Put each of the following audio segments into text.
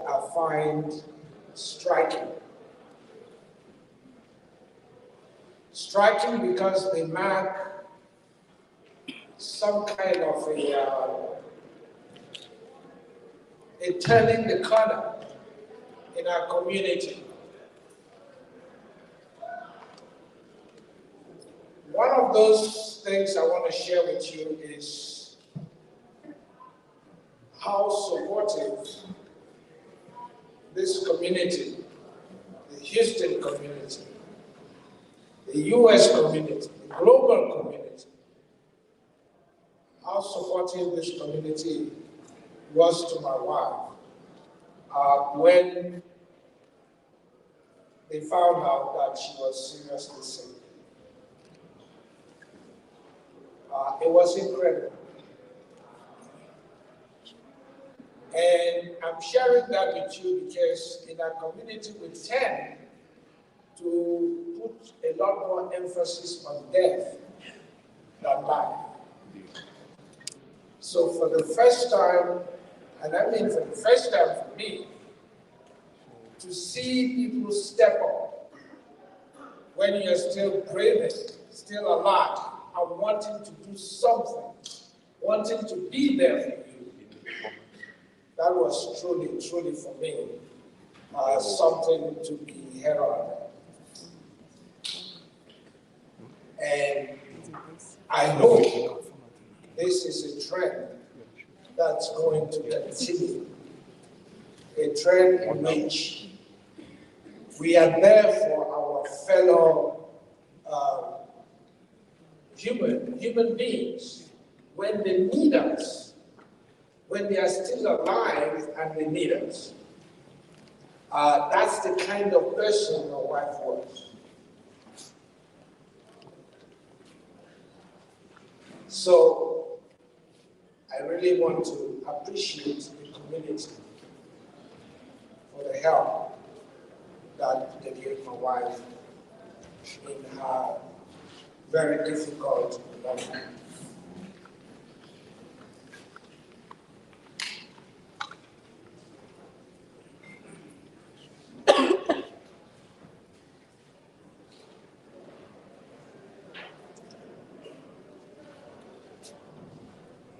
I find striking. Striking because they mark some kind of a turning the corner in our community. One of those things I want to share with you is how supportive this community, the Houston community, the US community, the global community, how supportive this community was to my wife when they found out that she was seriously sick. It was incredible. And I'm sharing that with you because in our community we tend to put a lot more emphasis on death than life. So for the first time, and I mean for the first time for me, to see people step up when you're still breathing, still alive, and wanting to do something, wanting to be there for you, that was truly, truly for me something to be heralded. And I hope this is a trend that's going to continue, a trend in which we are there for our fellow human beings when they need us, when they are still alive and they need us. That's the kind of person my wife was. So I really want to appreciate the community for the help that they gave my wife in her very difficult moment.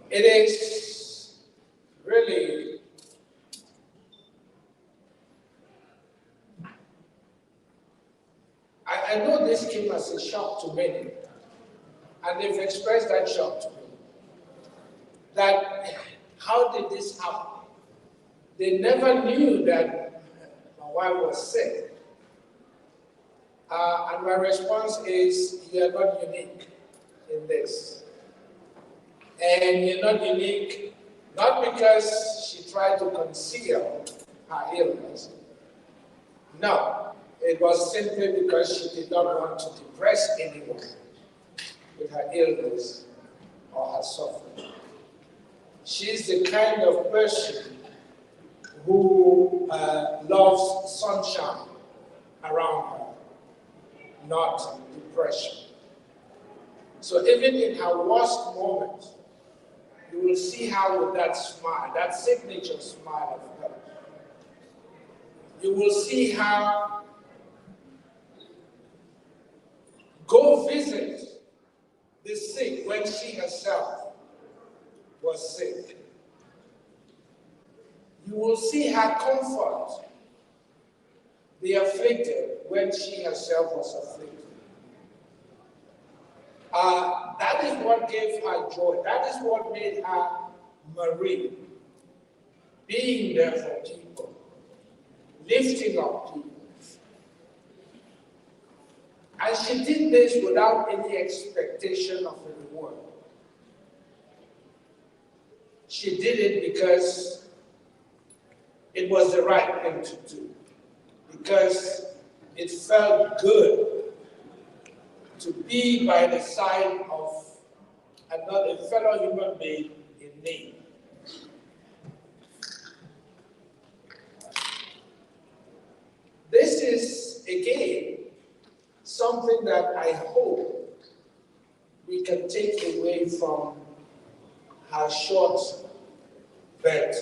It is really I know this came as a shock to many, and they've expressed that shock to me. That how did this happen? They never knew that my wife was sick. And my response is, you are not unique in this. And you're not unique, not because she tried to conceal her illness. No, it was simply because she did not want to depress anyone with her illness or her suffering. She's the kind of person who loves sunshine around her, not depression. So even in her worst moments, you will see how with that smile, that signature smile of hers, you will see how go visit the sick when she herself was sick. You will see her comfort the afflicted when she herself was afflicted. That is what gave her joy. That is what made her Marie. Being there for people, lifting up people. And she did this without any expectation of a reward. She did it because it was the right thing to do. Because it felt good to be by the side of another fellow human being in need. This is, again, something that I hope we can take away from her short but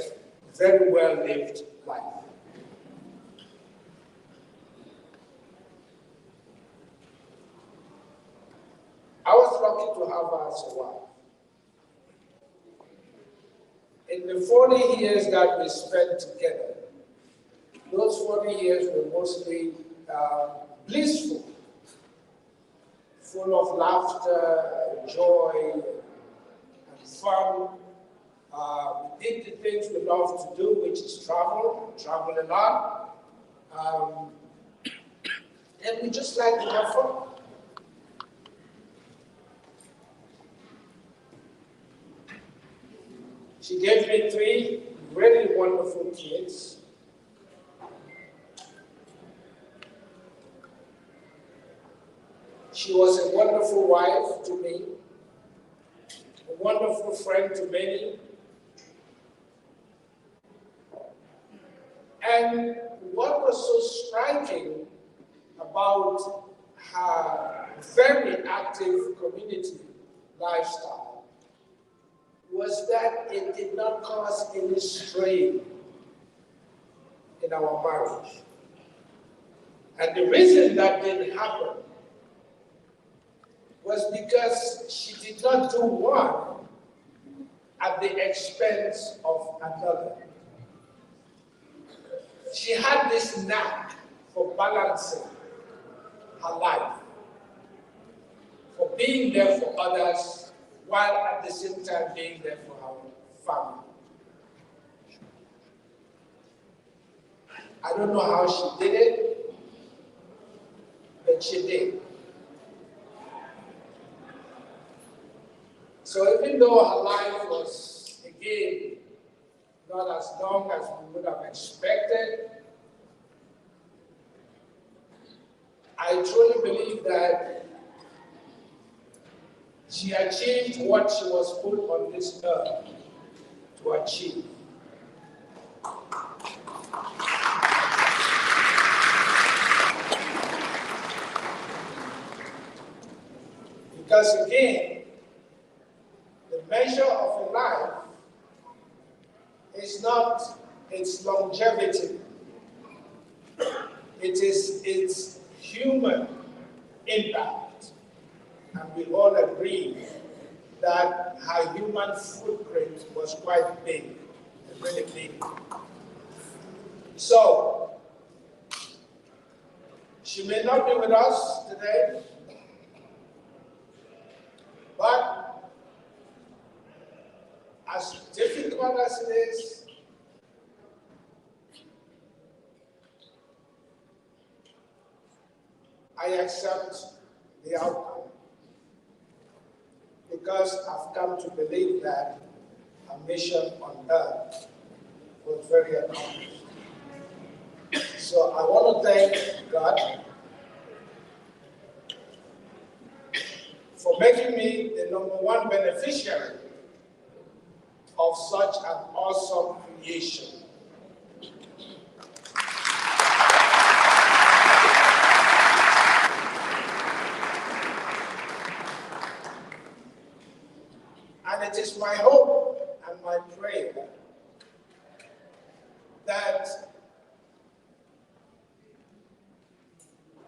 very well-lived life. have her as a wife. In the 40 years that we spent together, those 40 years were mostly blissful, full of laughter, joy, and fun. We did the things we love to do, which is travel a lot. And we just like to have fun. She gave me 3 really wonderful kids. She was a wonderful wife to me, a wonderful friend to many. And what was so striking about her very active community lifestyle was that it did not cause any strain in our marriage. And the reason that didn't happen was because she did not do one at the expense of another. She had this knack for balancing her life, for being there for others, while at the same time being there for her family. I don't know how she did it, but she did. So even though her life was, again, not as long as we would have expected, I truly believe that she achieved what she was put on this earth to achieve. Because again, the measure of a life is not its longevity. It is its human impact. And we all agree that her human footprint was quite big, really big. So, she may not be with us today, but as difficult as it is, I accept the outcome because I've come to believe that her mission on earth was very accomplished. So I want to thank God for making me the #1 beneficiary of such an awesome creation. And it is my hope and my prayer that,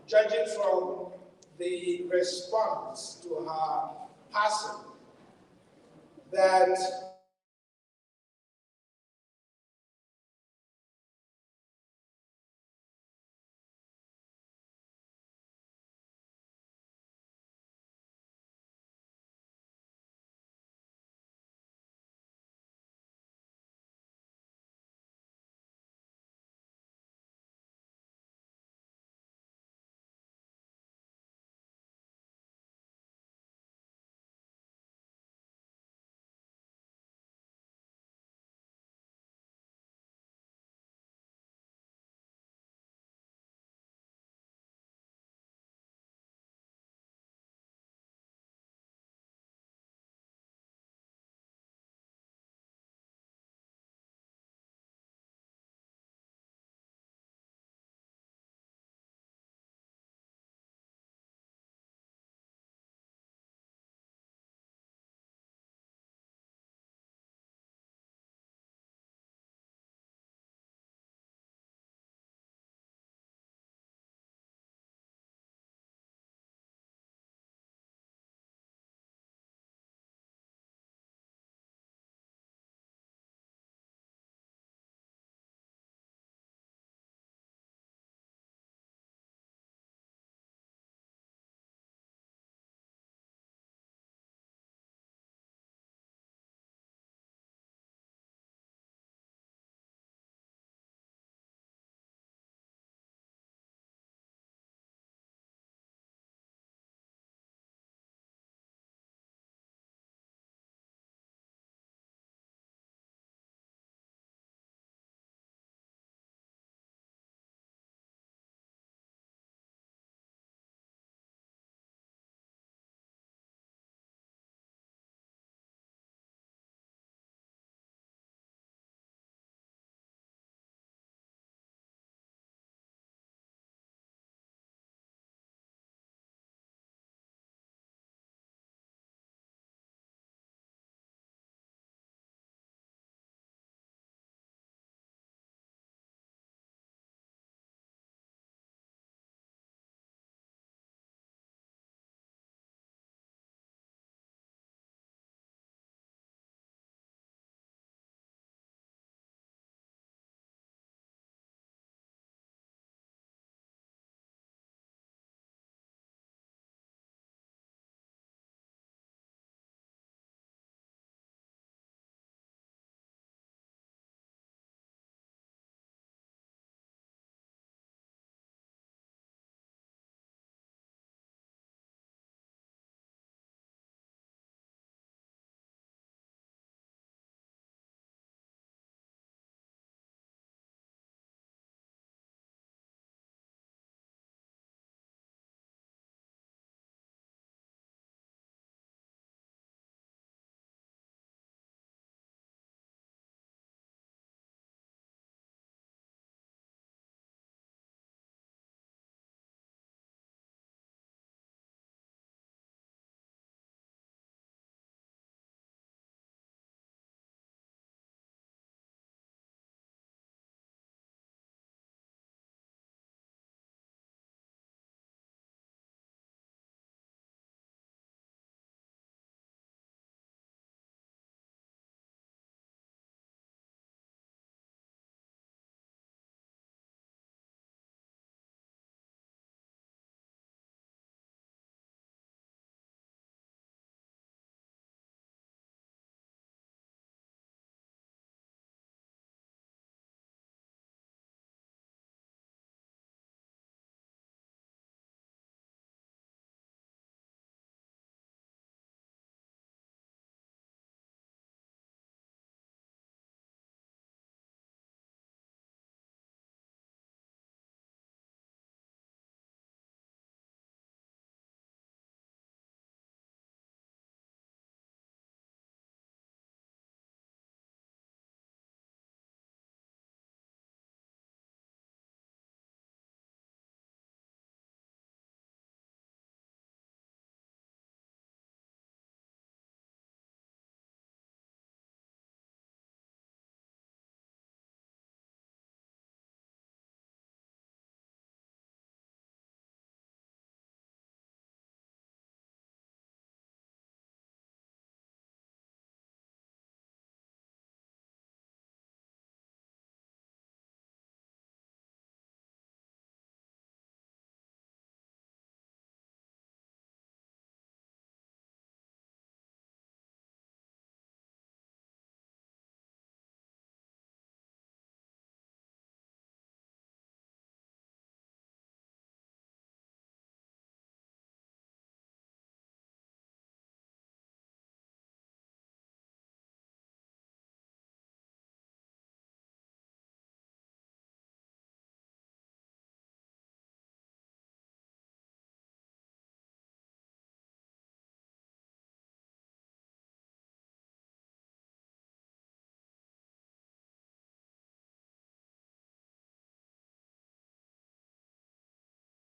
judging from the response to her passing, that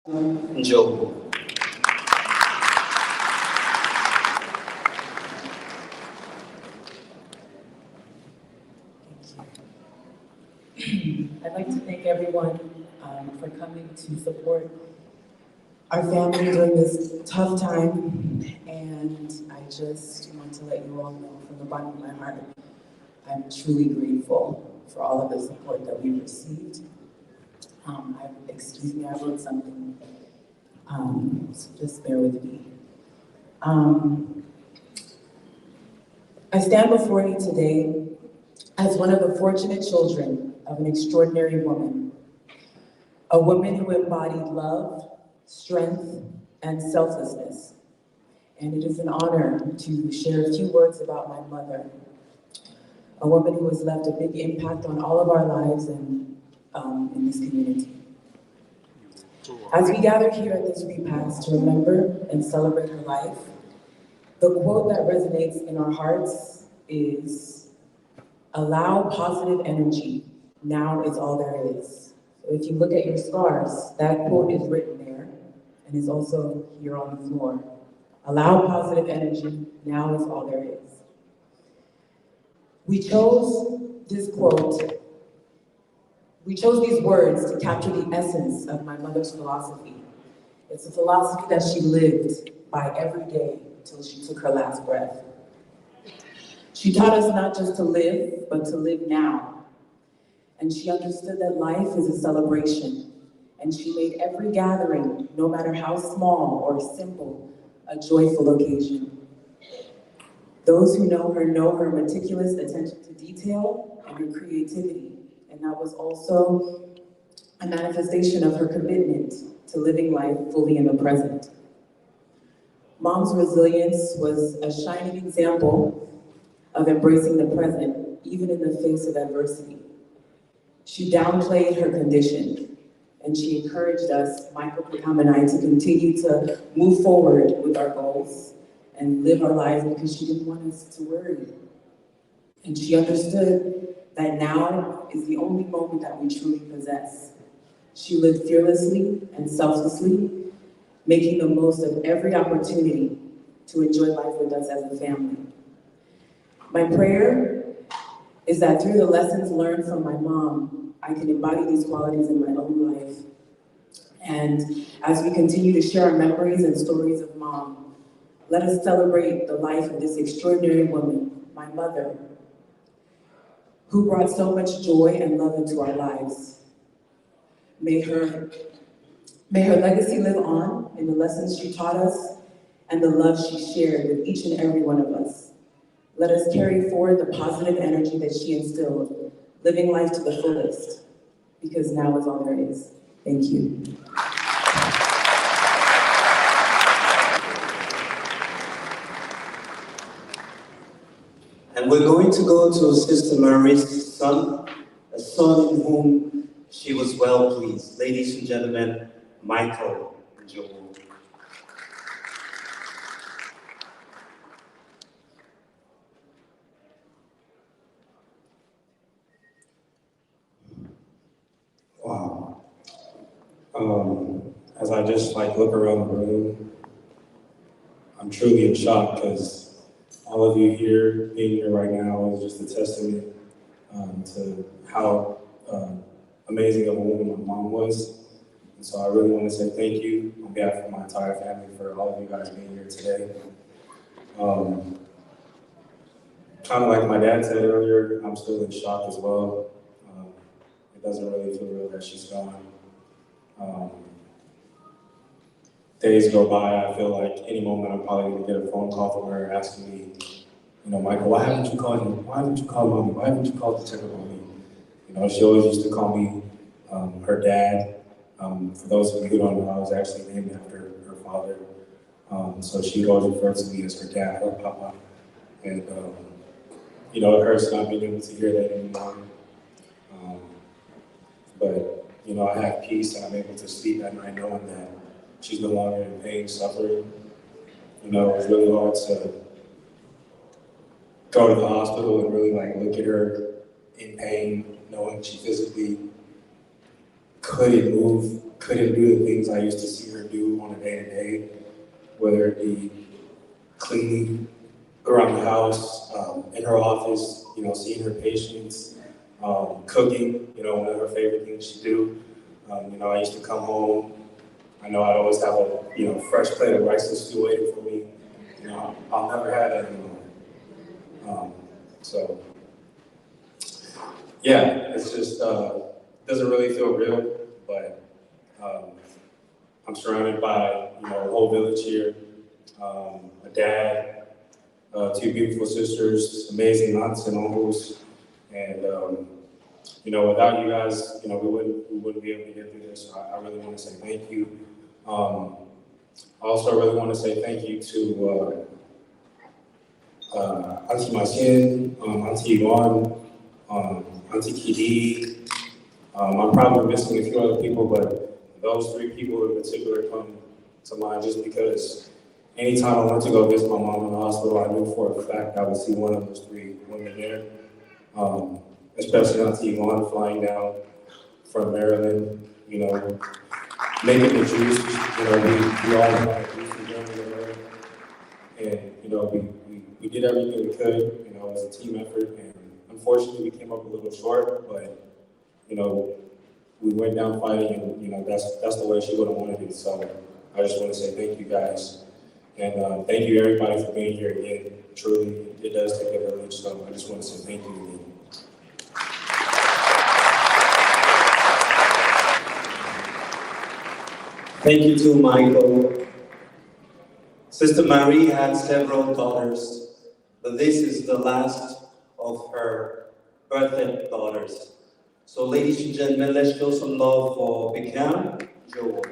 Njowo. I'd like to thank everyone for coming to support our family during this tough time, and I just want to let you all know from the bottom of my heart, I'm truly grateful for all of the support that we've received. Excuse me, I wrote something, so just bear with me. I stand before you today as one of the fortunate children of an extraordinary woman, a woman who embodied love, strength, and selflessness. And it is an honor to share a few words about my mother, a woman who has left a big impact on all of our lives and in this community. As we gather here at this repast to remember and celebrate her life, the quote that resonates in our hearts is, "Allow positive energy, now is all there is." So if you look at your scars, that quote is written there and is also here on the floor. Allow positive energy, now is all there is. We chose this quote, we chose these words to capture the essence of my mother's philosophy. It's a philosophy that she lived by every day till she took her last breath. She taught us not just to live, but to live now. And she understood that life is a celebration. And she made every gathering, no matter how small or simple, a joyful occasion. Those who know her meticulous attention to detail and her creativity. And that was also a manifestation of her commitment to living life fully in the present. Mom's resilience was a shining example of embracing the present, even in the face of adversity. She downplayed her condition, and she encouraged us, Michael, Pickham, and I, to continue to move forward with our goals and live our lives because she didn't want us to worry. And she understood that now is the only moment that we truly possess. She lived fearlessly and selflessly, making the most of every opportunity to enjoy life with us as a family. My prayer is that through the lessons learned from my mom, I can embody these qualities in my own life. And as we continue to share our memories and stories of Mom, let us celebrate the life of this extraordinary woman, my mother, who brought so much joy and love into our lives. May her legacy live on in the lessons she taught us and the love she shared with each and every one of us. Let us carry forward the positive energy that she instilled, living life to the fullest, because now is all there is. Thank you. And we're going to go to Sister Marie's son, a son in whom she was well pleased. Ladies and gentlemen, Marie-Takusi Njowo. Wow. As I just look around the room, I'm truly in shock because all of you here, being here right now, is just a testament to how amazing of a woman my mom was. And so I really want to say thank you on behalf of my entire family for all of you guys being here today. Kind of like my dad said earlier, I'm still in shock as well. It doesn't really feel real that she's gone. Days go by, I feel like any moment I'm probably gonna get a phone call from her asking me, Michael, why haven't you called me? Why haven't you called mommy? Why haven't you called to check up on me? She always used to call me her dad. For those of you who don't know, I was actually named after her father. So she always referred to me as her dad, her papa. And it hurts not being able to hear that anymore. But I have peace and I'm able to sleep at night knowing that she's no longer in pain, suffering. It was really hard to go to the hospital and really look at her in pain, knowing she physically couldn't move, couldn't do the things I used to see her do on a day-to-day, whether it be cleaning around the house, in her office, seeing her patients, cooking, one of her favorite things she do. I used to come home. I know I'd always have a, fresh plate of rice and stew waiting for me. I'll never have that anymore. So, yeah, it's just, doesn't really feel real, but I'm surrounded by, a whole village here, a dad, two beautiful sisters, amazing aunts and uncles, and without you guys, we wouldn't be able to get through this. So I really want to say thank you. I also really want to say thank you to Auntie Macien, Auntie Yvonne, Auntie Kidi. I'm probably missing a few other people, but those three people in particular come to mind just because anytime I went to go visit my mom in the hospital, I knew for a fact I would see one of those three women there. Especially Auntie Yvonne flying down from Maryland, making the juice. We all had a juice in Germany with her. And, we did everything we could, it was a team effort. And unfortunately, we came up a little short, but, we went down fighting and, that's the way she would have wanted it. So I just want to say thank you guys. And thank you everybody for being here again. Truly, it does take a village. So I just want to say thank you again. Thank you to Michael. Sister Marie had several daughters, but this is the last of her birthday daughters. So ladies and gentlemen, let's show some love for Marie-Takusi Njowo.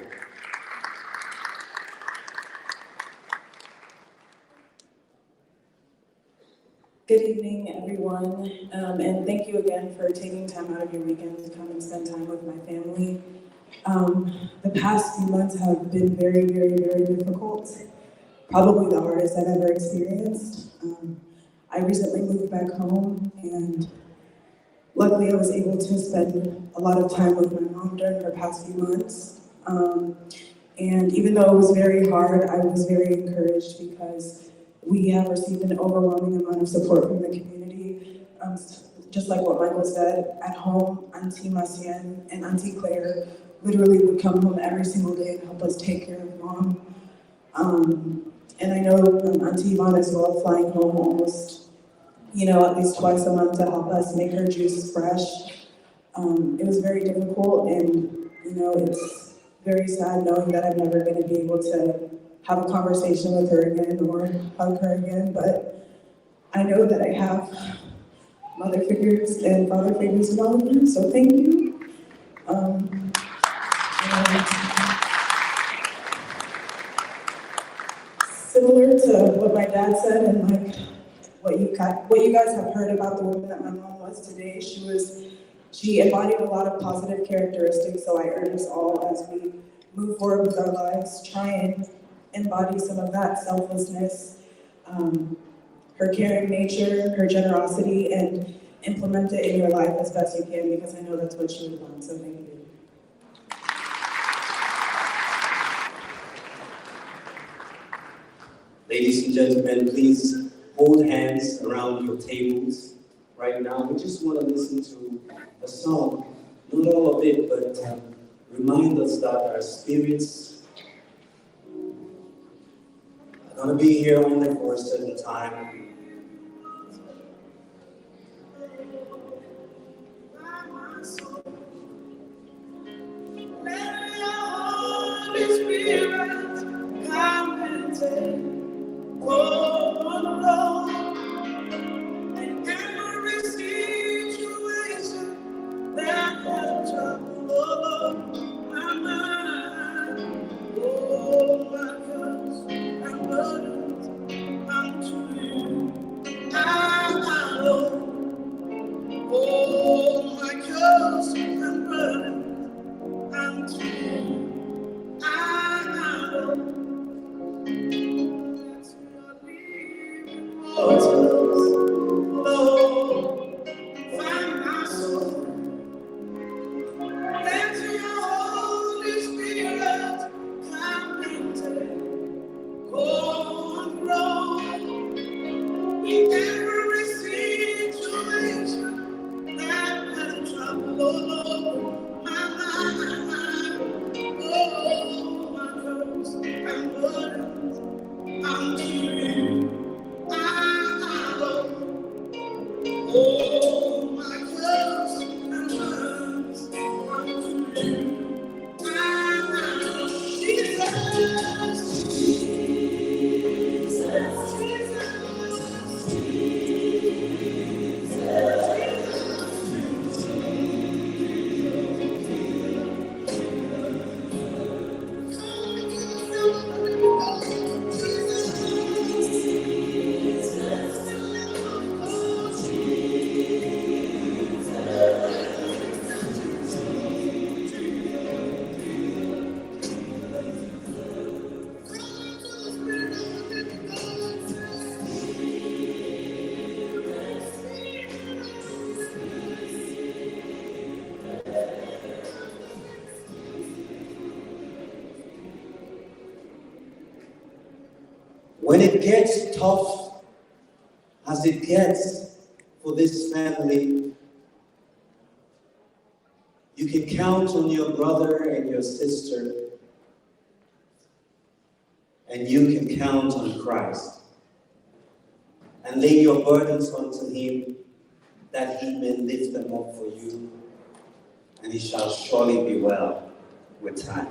Good evening, everyone, and thank you again for taking time out of your weekend to come and spend time with my family. The past few months have been very, very, very difficult. Probably the hardest I've ever experienced. I recently moved back home, and luckily I was able to spend a lot of time with my mom during her past few months. And even though it was very hard, I was very encouraged because we have received an overwhelming amount of support from the community. Just like what Michael said, at home, Auntie Macien and Auntie Claire literally would come home every single day and help us take care of Mom. And I know Auntie Yvonne as well, flying home almost, at least twice a month to help us make her juice fresh. It was very difficult, and it's very sad knowing that I'm never going to be able to have a conversation with her again or hug her again, but I know that I have mother figures and father figures in all of you, so thank you. And similar to what my dad said and like what you guys have heard about the woman that my mom was today, she embodied a lot of positive characteristics, so I urge us all as we move forward with our lives, try and embody some of that selflessness, her caring nature, her generosity, and implement it in your life as best you can, because I know that's what she would want, so thank you. Ladies and gentlemen, please hold hands around your tables right now. We just want to listen to a song, not all of it, but remind us that our spirits are going to be here only for a certain time. Oh, my God, I'm running unto you. When it gets tough, as it gets for this family, you can count on your brother and your sister, and you can count on Christ. And lay your burdens unto him, that he may lift them up for you, and it shall surely be well with time.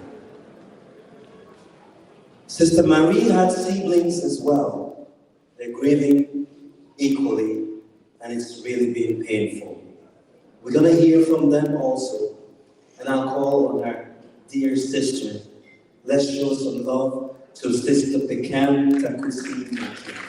Sister Marie had siblings as well. They're grieving equally, and it's really been painful. We're going to hear from them also, and I'll call on our dear sister. Let's show some love to Sister Marie-Takusi Njowo.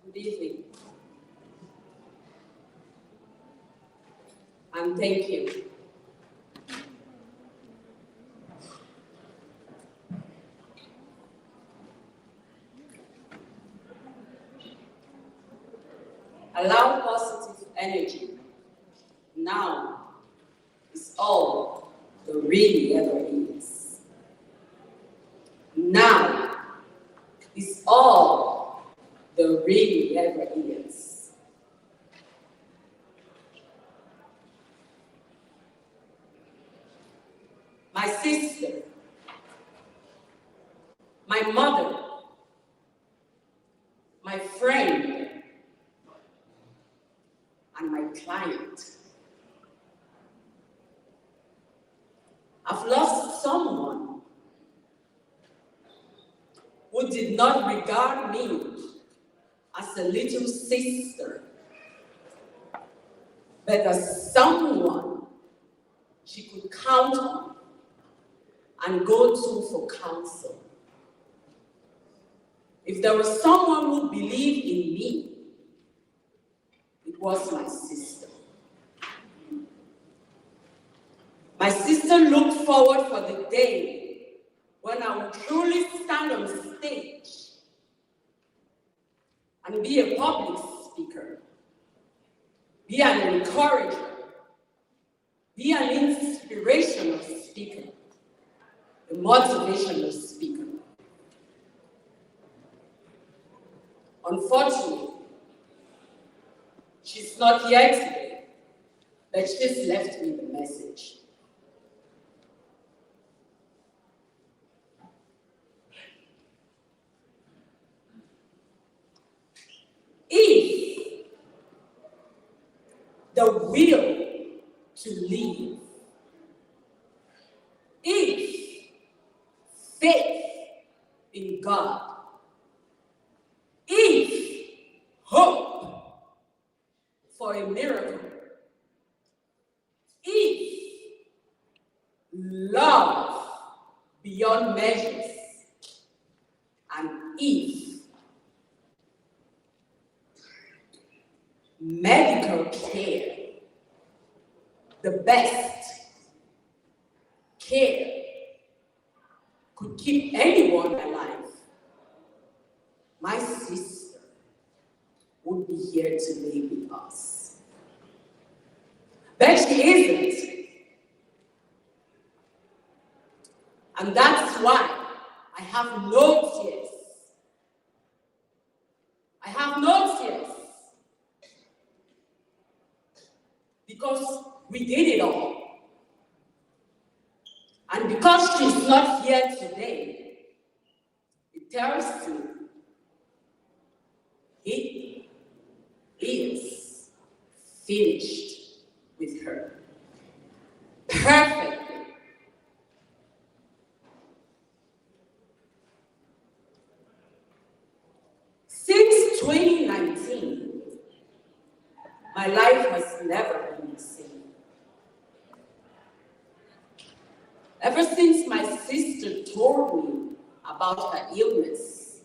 Good evening. And thank you. Allow positive energy. Now is all there really ever is. Now is all there really ever is. My sister, my mother, my friend, and my client. I've lost someone who did not regard me as a little sister, but as someone she could count on and go to for counsel. If there was someone who believed in me, it was my sister. My sister looked forward for the day when I would truly stand on stage and be a public speaker, be an encourager, be an inspirational speaker, a motivational speaker. Unfortunately, she's not here today, but she's left me the message. If the will to live, if faith in God, if hope for a miracle, if love beyond measures, and if medical care, the best care, could keep anyone alive, my sister would be here today with us. But she isn't. And that's why I have no tears. I have no tears. Because we did it all. And because she's not here today, it tells you it is finished with her. Perfectly. Since 2019, my life has never been the same. Ever since my sister told me about her illness,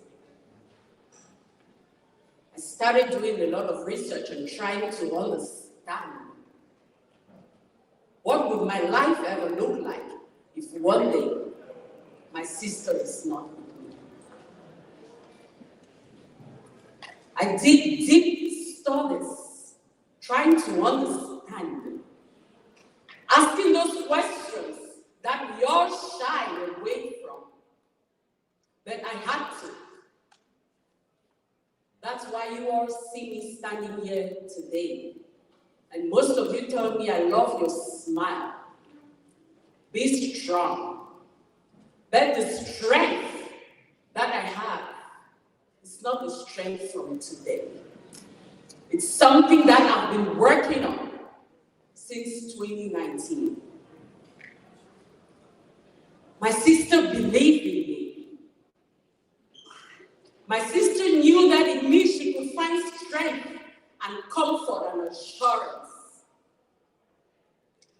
I started doing a lot of research and trying to understand what would my life ever look like if one day my sister is not with me. I did deep studies trying to understand, asking those questions that we all shy away from. But I had to. That's why you all see me standing here today. And most of you tell me I love your smile. Be strong. But the strength that I have is not the strength from today. It's something that I've been working on since 2019. My sister believed in me. My sister knew that in me she could find strength and comfort and assurance.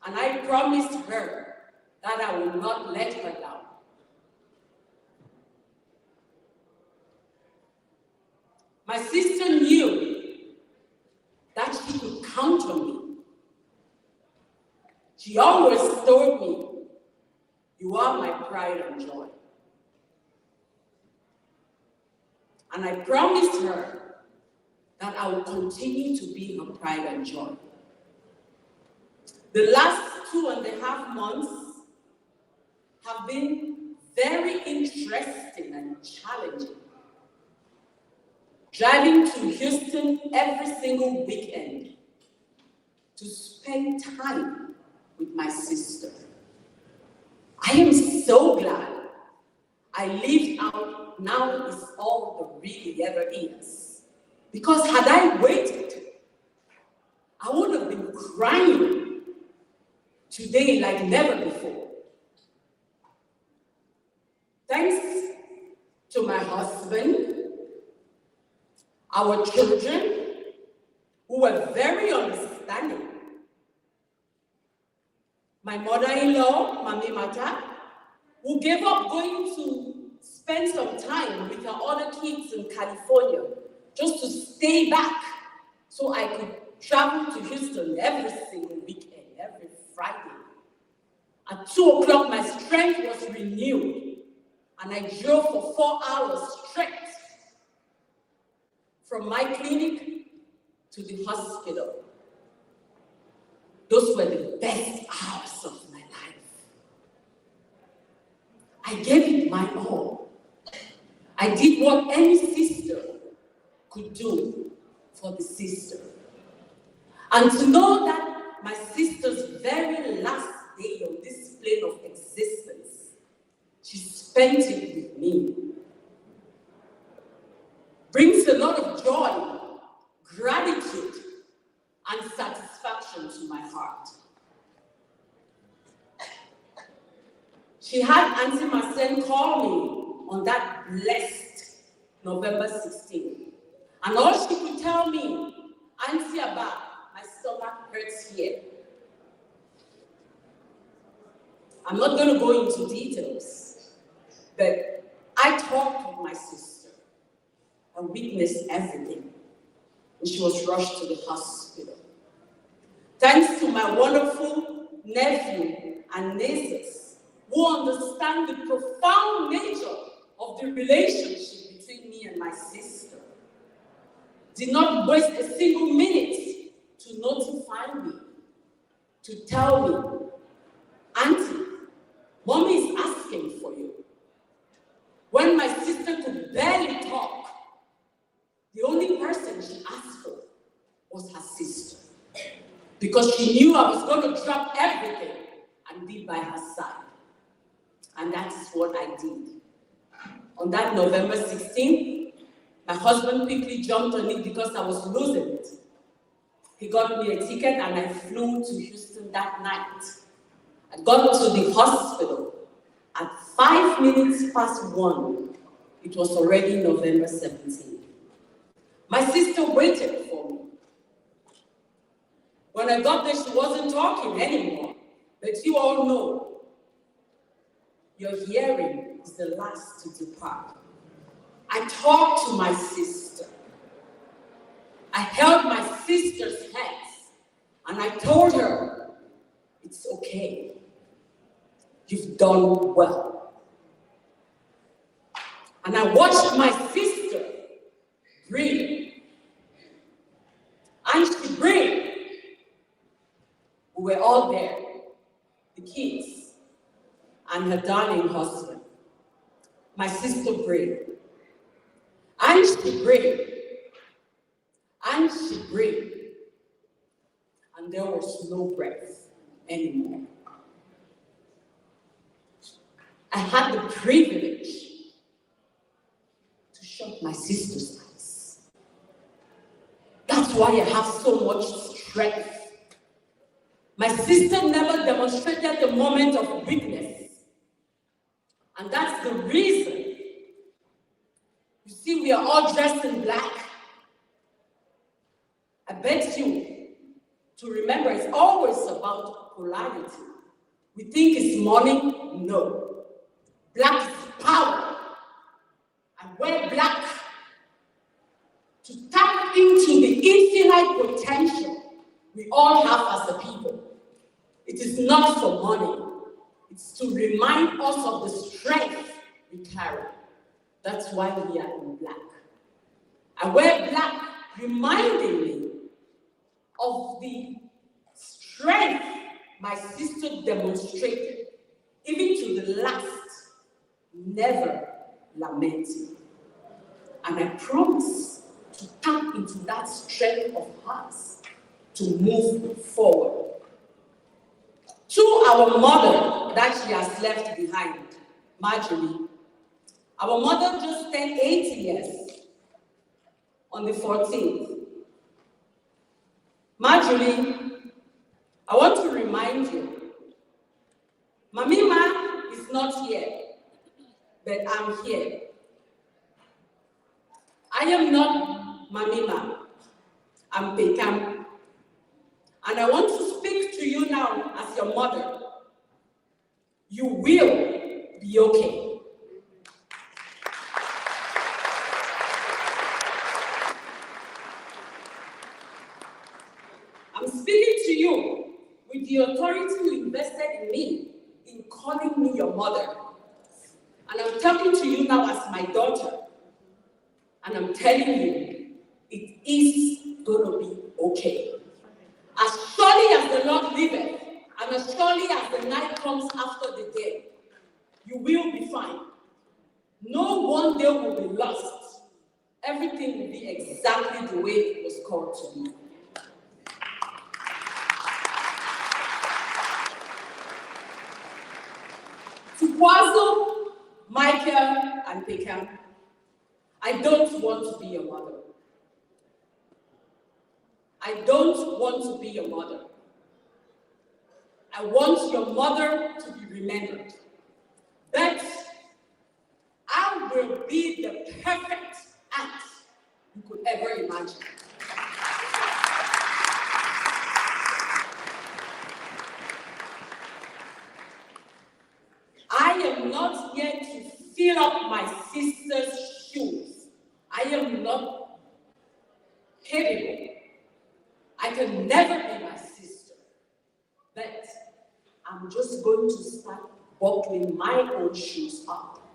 And I promised her that I will not let her down. My sister knew that she could count on me. She always told me, "You are my pride and joy." And I promised her that I will continue to be her pride and joy. The last 2.5 months have been very interesting and challenging. Driving to Houston every single weekend to spend time with my sister. I am so glad I lived out now is all the really ever is. Because had I waited, I would have been crying today like never before. Thanks to my husband, our children, who were very understanding. My mother-in-law, Mami Mata, who gave up going to spend some time with her other kids in California just to stay back so I could travel to Houston every single weekend, every Friday. At 2 o'clock, my strength was renewed, and I drove for 4 hours straight from my clinic to the hospital. Those were the best hours of my life. I gave it my all. I did what any sister could do for the sister. And to know that my sister's very last day on this plane of existence, she spent it with me, brings a lot of joy, gratitude, and satisfaction to my heart. She had Auntie Marcel call me on that blessed November 16th. And all she could tell me, "Auntie Abba, my stomach hurts here." I'm not going to go into details, but I talked with my sister and witnessed everything. And she was rushed to the hospital. Thanks to my wonderful nephew and nieces who understand the profound nature of the relationship between me and my sister. did not waste a single minute to notify me, to tell me, Auntie, Mommy is asking for you. When my sister could barely talk, the only person she asked for was her sister. Because she knew I was going to drop everything and be by her side. And that is what I did. On that November 16th, my husband quickly jumped on it because I was losing it. He got me a ticket and I flew to Houston that night. I got to the hospital at 5 minutes past 1. It was already November 17th. My sister waited for me. When I got there, she wasn't talking anymore. But you all know, your hearing is the last to depart. I talked to my sister. I held my sister's hands and I told her, it's okay. You've done well. And I watched my sister breathe. And she breathed. We were all there, the kids and her darling husband. My sister breathed. And she breathed. And she breathed. And there was no breath anymore. I had the privilege to shut my sister's eyes. That's why I have so much strength. My sister never demonstrated the moment of weakness. And that's the reason. You see, we are all dressed in black. I beg you to remember it's always about polarity. We think it's money? No. Black is power. I wear black to tap into the infinite potential we all have as a people. It is not for money. It's to remind us of the strength we carry. That's why we are in black. I wear black, reminding me of the strength my sister demonstrated, even to the last, never lamenting. And I promise to tap into that strength of hers to move forward. To our mother that she has left behind, Marjorie. Our mother just turned 80 years on the 14th. Marjorie, I want to remind you, Mamima is not here, but I'm here. I am not Mamima, I'm Pekam. And I want to speak to you now as your mother. You will be okay. I'm speaking to you with the authority you invested in me, in calling me your mother. And I'm talking to you now as my daughter. And I'm telling you, it is going to be okay. As surely as the Lord liveth, and as surely as the night comes after the day, you will be fine. No one day will be lost. Everything will be exactly the way it was called to be. To Kwazo, Michael, and Pekam, I don't want to be your mother. I don't want to be your mother. I want your mother to be remembered. But I will be the perfect aunt you could ever imagine. I am not here to fill up my sister's shoes. I am not capable. I can never be my sister. But I'm just going to start buckling my own shoes up.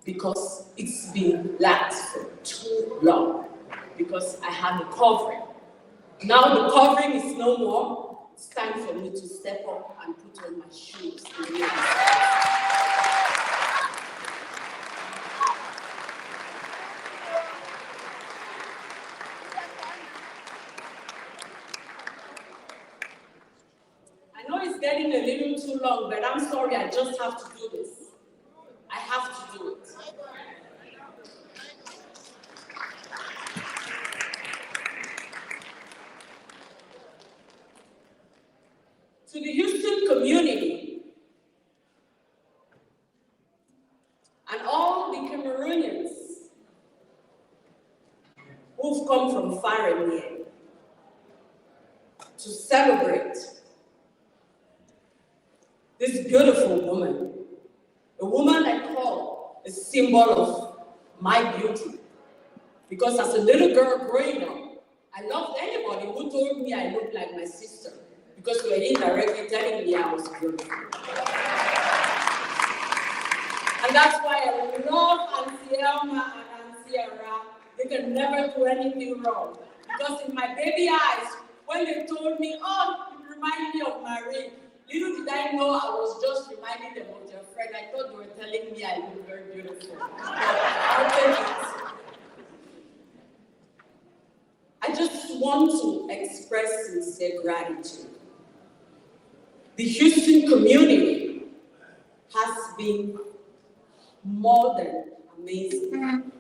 Because it's been lax for too long. because I had the covering. Now the covering is no more. It's time for me to step up and put on my shoes. I know it's getting a little too long, but I'm sorry, I just have to do this. I have to do it. To the Houston community and all the Cameroonians who've come from far and near to celebrate this beautiful woman, a woman I call a symbol of my beauty. Because as a little girl growing up, I loved anybody who told me I looked like my sister, because they were indirectly telling me I was beautiful. And that's why I love Auntie Elma and Auntie Ara. They can never do anything wrong. Because in my baby eyes, when they told me, oh, you remind me of Marie, little did I know I was just reminding them of their friend. I thought they were telling me I look very beautiful. I just want to express sincere gratitude. The Houston community has been more than amazing.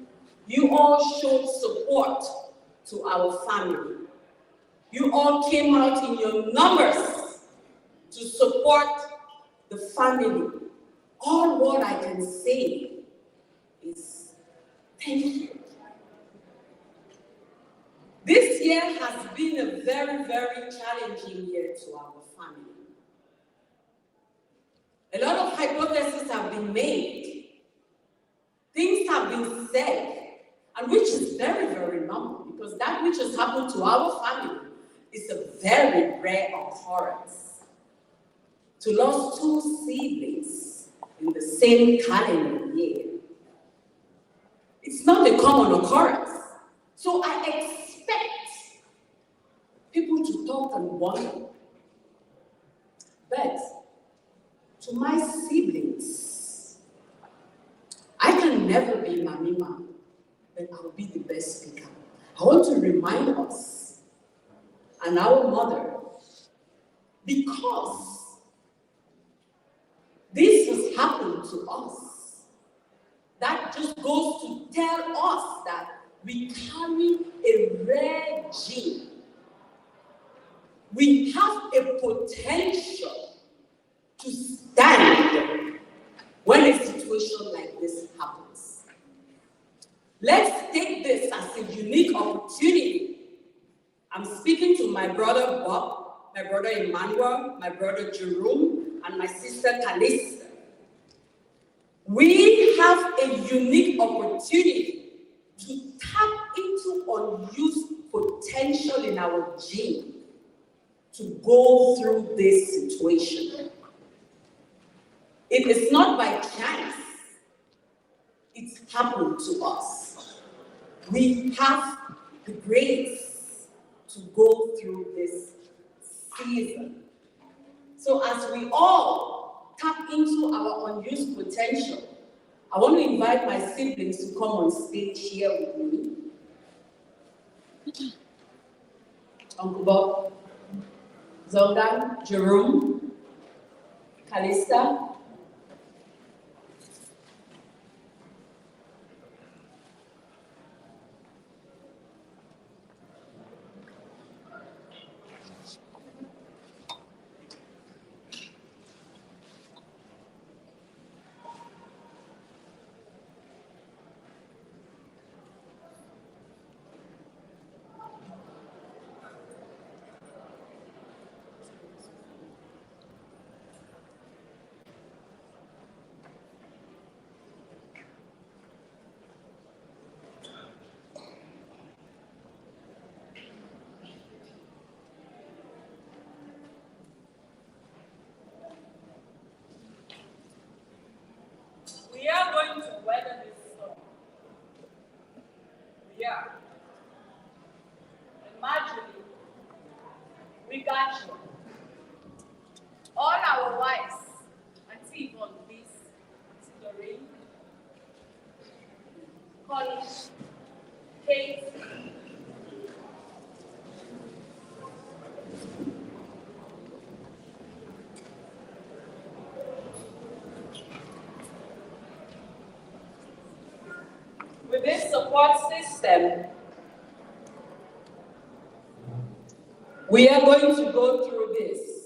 You all showed support to our family. You all came out in your numbers to support the family. All what I can say is thank you. This year has been a very, very challenging year to our family. A lot of hypotheses have been made. Things have been said, and which is very, very normal, because that which has happened to our family is a very rare occurrence. To lose two siblings in the same calendar year, it's not a common occurrence. So I expect people to talk and wonder. But to my siblings, I can never be Mamima, but I'll be the best speaker. I want to remind us and our mother, because this has happened to us, that just goes to tell us that we carry a rare gene. We have a potential to stand when a situation like this happens. Let's take this as a unique opportunity. I'm speaking to my brother Bob, my brother Emmanuel, my brother Jerome, and my sister Calista. We have a unique opportunity to tap into unused potential in our gene to go through this situation. It is not by chance. It's happened to us. We have the grace to go through this season. So as we all tap into our unused potential, I want to invite my siblings to come on stage here with me. Uncle Bob, Zonda, Jerome, Calista. We got you. All our wives, Auntie Yvonne, please. Auntie Doreen, Connie, Kate, with this support system, we are going to go through this.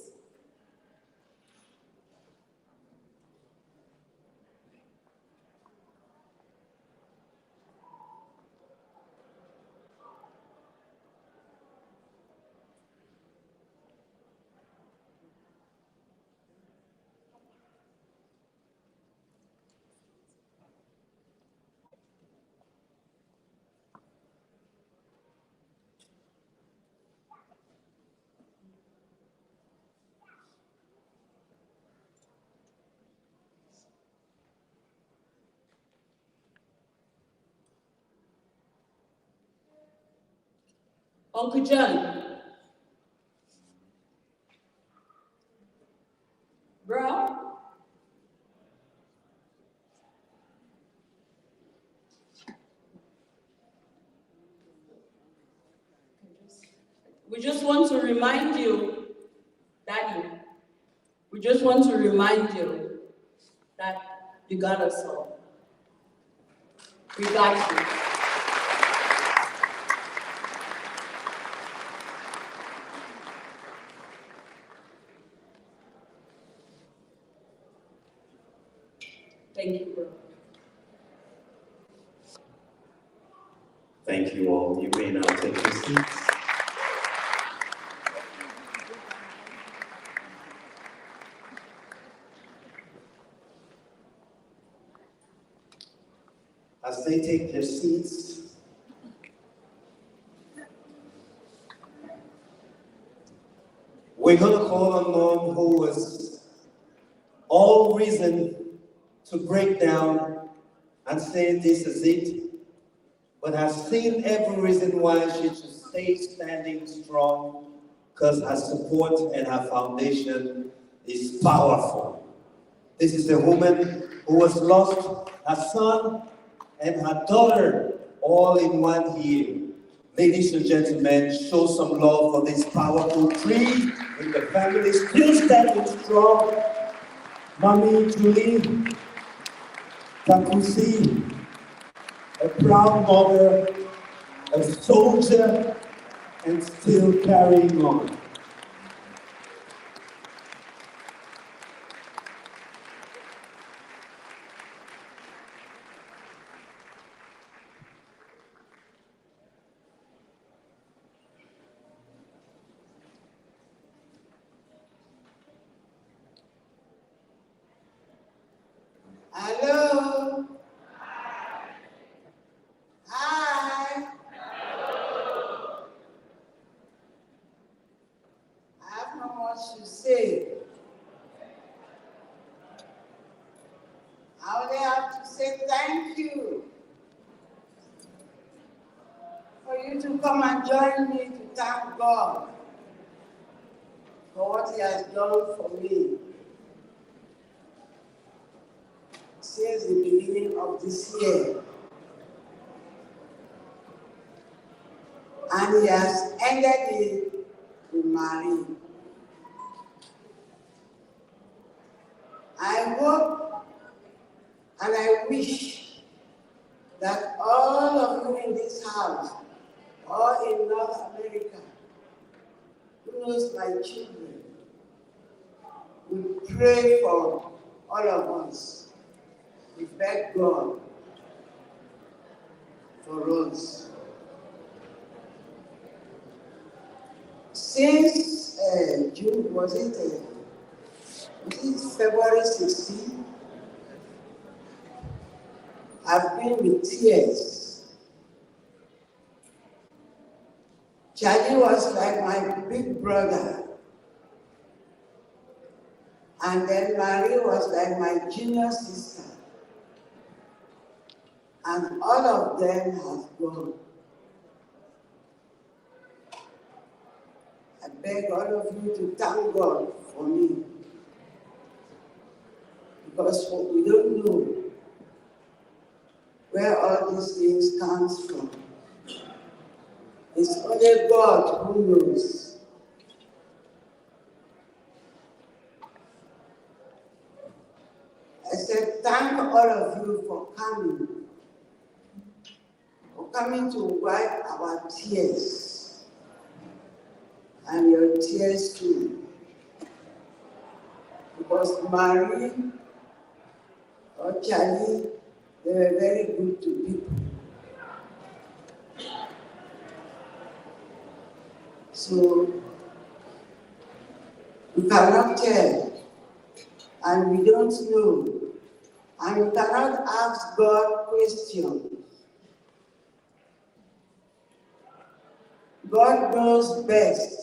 Uncle John, bro, we just want to remind you, Daddy, we just want to remind you that you got us all. We got you. Thank you, bro. Thank you all. You may now take your seats. As they take their seats, we're going to call on Mom, who was all reason to break down and say this is it, but has seen every reason why she should stay standing strong, because her support and her foundation is powerful. This is a woman who has lost her son and her daughter all in 1 year. Ladies and gentlemen, show some love for this powerful tree with the family still standing strong. Mommy Julie Takusi, a proud mother, a soldier, and still carrying on. Hello. Hi. I have not much to say. I only have to say thank you for you to come and join me to thank God for what He has done for me since the beginning of this year. And He has ended it with Marie. I hope and I wish that all of you in this house or in North America who knows my children will pray for all of us. We beg God for us. Since June, was it February 16? I've been with tears. Charlie was like my big brother. And then Marie was like my junior sister. And all of them have gone. I beg all of you to thank God for me. Because we don't know where all these things comes from. It's only God who knows. I said, thank all of you for coming to wipe our tears, and your tears too. Because Marie or Charlie, they were very good to people. So, we cannot tell, and we don't know, and we cannot ask God questions. God knows best.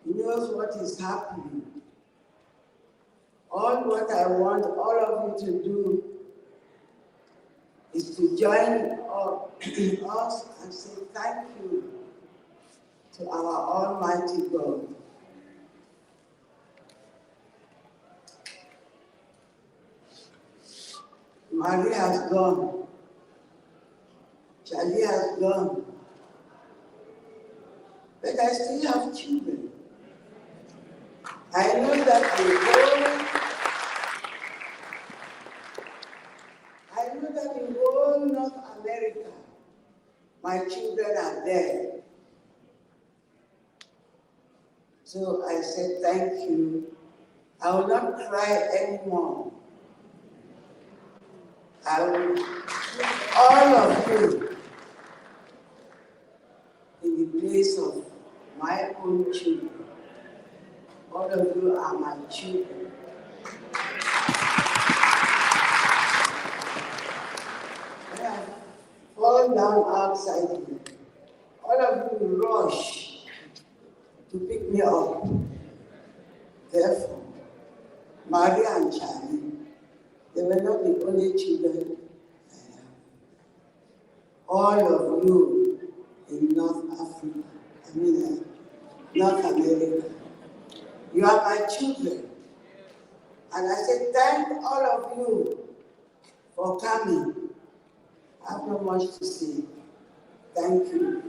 He knows what is happening. All what I want all of you to do is to join us and say thank you to our Almighty God. Marie has gone. Charlie has gone. But I still have children. I know that in whole North America, my children are there. So I said, thank you. I will not cry anymore. I will put all of you in the place of my own children. All of you are my children. When I fall down outside here, all of you rush to pick me up. Therefore, Marie and Charlie, they were not the only children I have. All of you in North Africa, North America, you are my children. And I say, thank all of you for coming. I have not much to say. Thank you.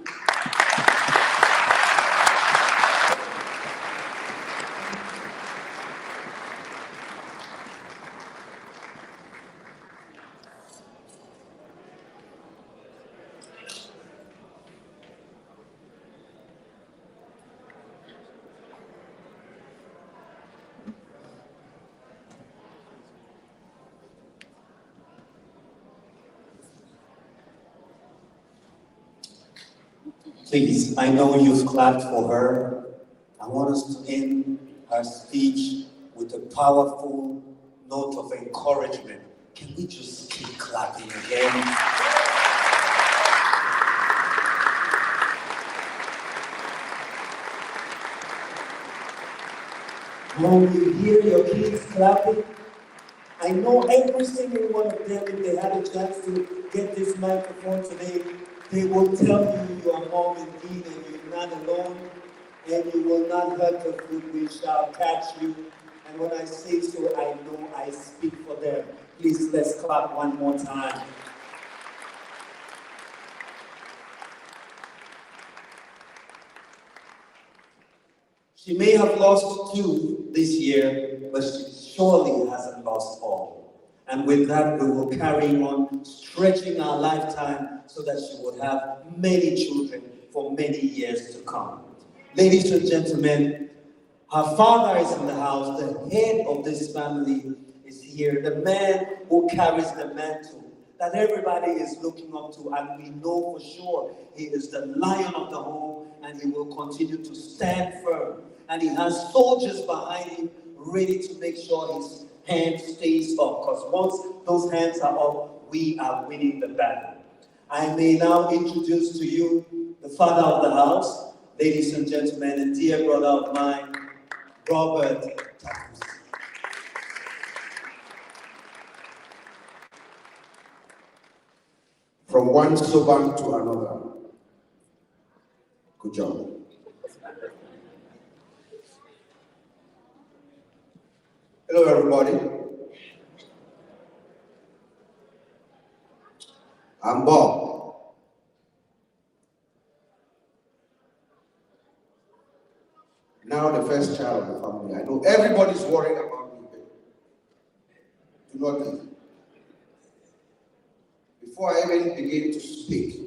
Please, I know you've clapped for her. I want us to end her speech with a powerful note of encouragement. Can we just keep clapping again? Mom, you hear your kids clapping? I know every single one of them, if they had a chance to get this microphone today, they will tell you you are mom indeed and you're not alone and you will not hurt the food, we shall catch you. And when I say so, I know I speak for them. Please, let's clap one more time. She may have lost 2 this year, but she surely hasn't lost all. And with that, we will carry on stretching our lifetime so that she would have many children for many years to come. Ladies and gentlemen, her father is in the house. The head of this family is here. The man who carries the mantle that everybody is looking up to, and we know for sure he is the lion of the home, and he will continue to stand firm. And he has soldiers behind him ready to make sure his hand stays up, because once those hands are up, we are winning the battle. I may now introduce to you the father of the house, ladies and gentlemen, a dear brother of mine, Marie-Takusi. From one servant to another. Good job. Hello, everybody. I'm Bob. Now the first child of the family. I know everybody's worried about me. Do not leave. Before I even begin to speak,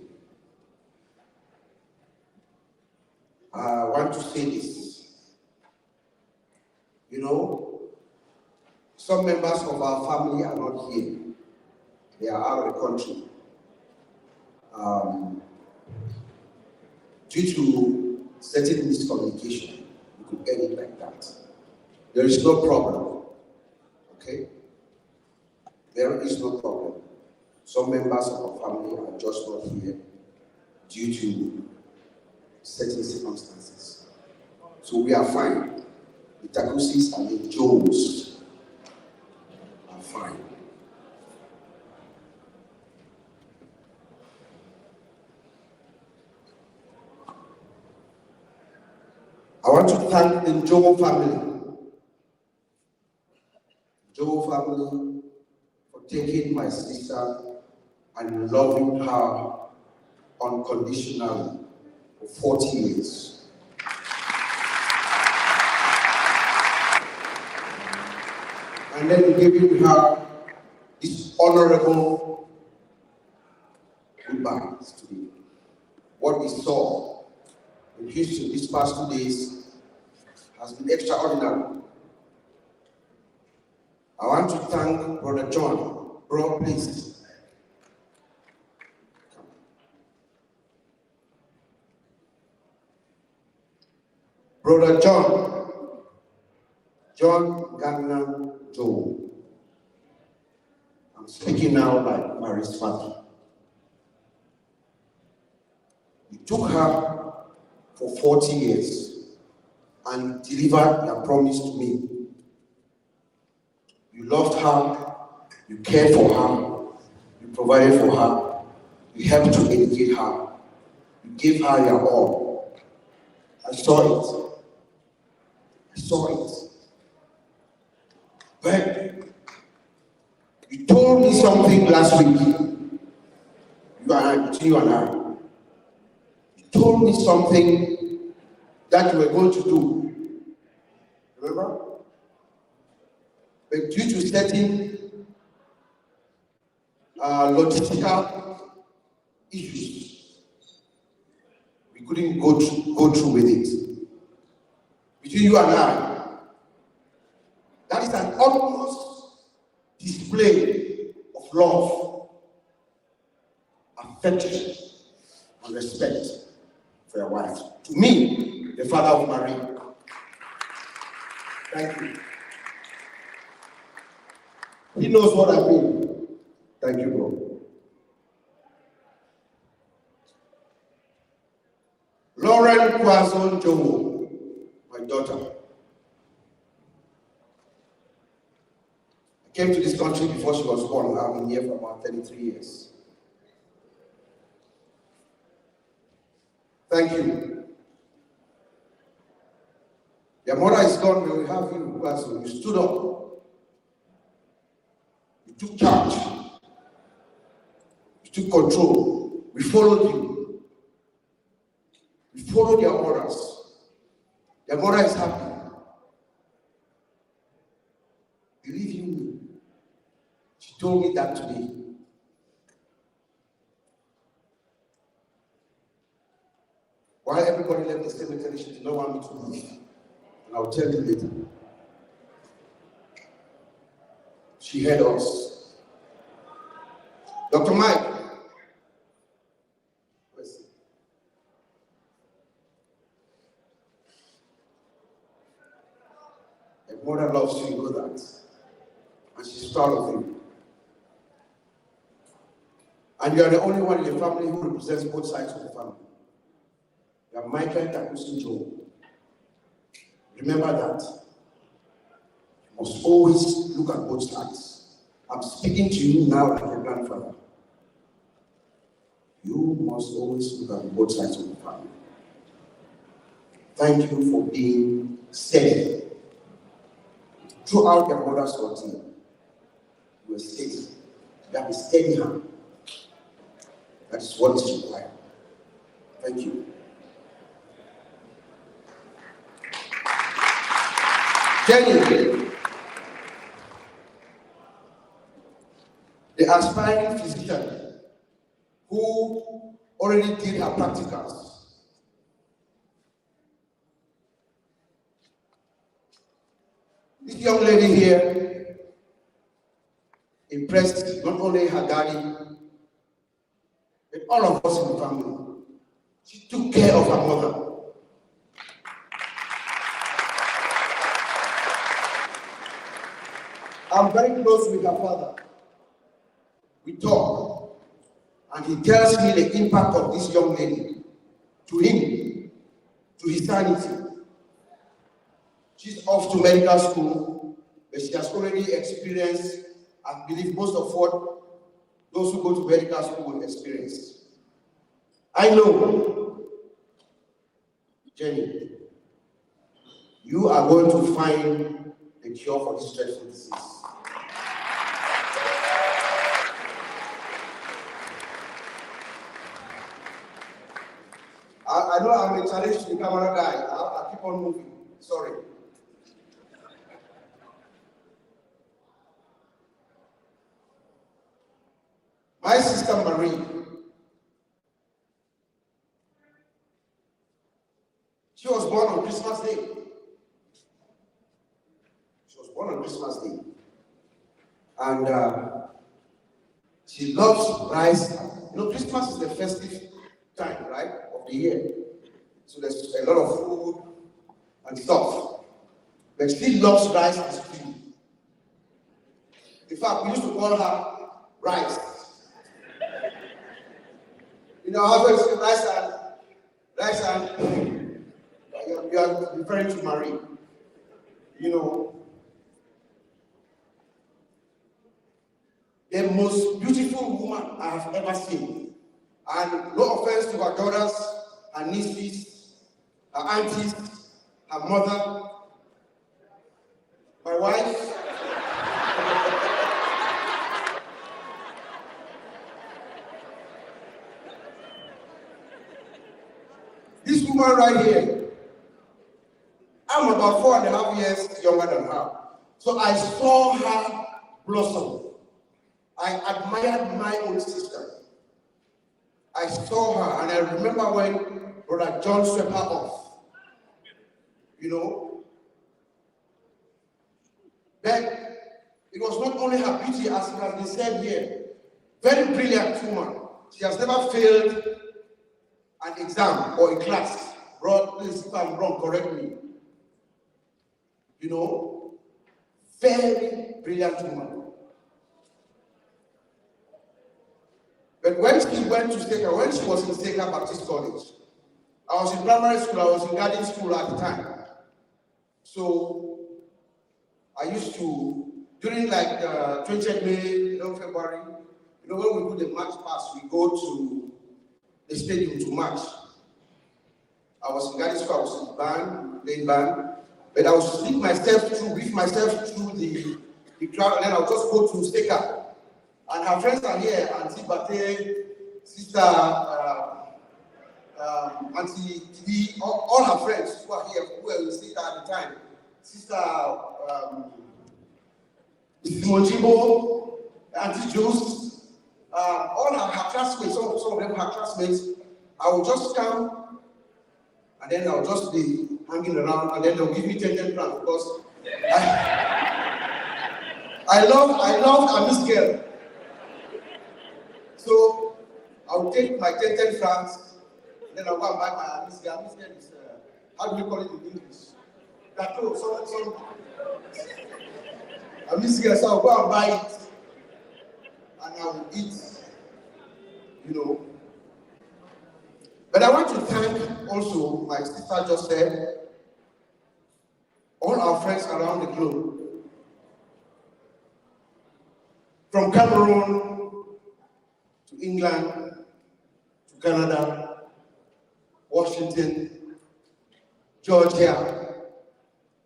I want to say this. You know, some members of our family are not here. They are out of the country. Due to certain miscommunication, we could end it like that. There is no problem. Okay? There is no problem. Some members of our family are just not here due to certain circumstances. So we are fine. The Takusis and the Njowos are fine. I want to thank the Njowo family. Njowo family for taking my sister and loving her unconditionally for 40 years. And then giving her this honorable goodbye today. What we saw in Houston these past 2 days has been extraordinary. I want to thank Brother John. Bro, please. Brother John Gardner Njowo. I'm speaking now like Marie's father. You took her for 40 years and delivered your promise to me. You loved her, you cared for her, you provided for her, you helped to educate her, you gave her your all. I saw it. I saw it. But you told me something last week. Between you and I. You told me something that you were going to do. Remember? But due to certain logistical issues, we couldn't go through with it. Between you and I, that is an utmost display of love, affection, and respect for your wife. To me, the father of Marie. Thank you. He knows what I mean. Thank you, bro. Lauren Kwazon Njowo, my daughter. I came to this country before she was born. I've been here for about 33 years. Thank you. Your mother is gone, but we have you, Kwazon. You stood up. You took charge. You took control. We followed you. We followed your orders. Your mother is happy. Believe you me. She told me that today. While everybody left the cemetery, she did not want me to leave. And I'll tell you later. She heard us. Dr. Mike. Where's he? Your mother loves you, you know that. And she's proud of you. And you are the only one in the family who represents both sides of the family. You are Marie-Takusi Njowo. Remember that. You must always look at both sides. I'm speaking to you now like a grandfather. You must always look at both sides of the family. Thank you for being steady. Throughout your mother's routine, you were steady. You have a steady hand. That is what is required. Thank you. Jenny, the aspiring physician who already did her practicals. This young lady here impressed not only her daddy, but all of us in the family. She took care of her mother. I'm very close with her father. We talk, and he tells me the impact of this young lady to him, to his sanity. She's off to medical school, but she has already experienced, I believe, most of what those who go to medical school will experience. I know, Jenny, you are going to find the cure for this dreadful disease. I know I'm a challenge to the camera guy. I'll keep on moving. Sorry. My sister Marie, she was born on Christmas Day. She was born on Christmas Day. And she loves rice. You know, Christmas is the festive time, right, of the year. So there's a lot of food and stuff. But she loves rice and stew. In fact, we used to call her rice. You know how to say rice and you are referring to Marie. You know, the most beautiful woman I have ever seen. And no offense to her daughters, her nieces, her aunties, her mother, my wife. This woman right here, I'm about 4.5 years younger than her. So I saw her blossom. I admired my own sister. I saw her, and I remember when Brother John swept her off. You know? But it was not only her beauty, as it has been said here. Very brilliant woman. She has never failed an exam or a class. Bro, please, if I'm wrong, correct me. You know? Very brilliant woman. But when she went to Steka, when she was in Steka Baptist College, I was in primary school, I was in garden school at the time. So I used to, during like 20th May, February, when we do the march pass, we go to the stadium to march. I was in garden school, I was in band, playing band, but I would with myself through the crowd, and then I would just go to Steka. And her friends are here, Auntie Bate, Sister, Auntie Didi, all her friends who are here, who were with Sister at the time. Sister Mojibo, Auntie Juice, all her classmates, some of them her classmates. I will just come, and then I'll just be hanging around, and then they'll give me 10 francs because I love Miss Girl. So I'll take my 10 francs, and then I'll go and buy my Miss Girl. Miss Girl is, how do you call it in English? Gato, some. Miss Girl, so I'll go and buy it, and I will eat, you know. But I want to thank also, my sister just said, all our friends around the globe. From Cameroon to England to Canada, Washington, Georgia,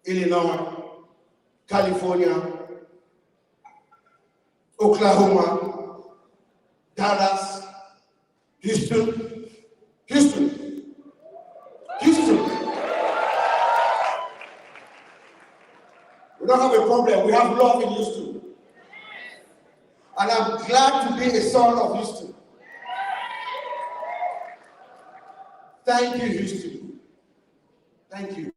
Illinois, California, Oklahoma, Dallas, Houston, Houston, Houston. We don't have a problem. We have love in Houston. And I'm glad to be a son of Houston. Thank you, Houston. Thank you.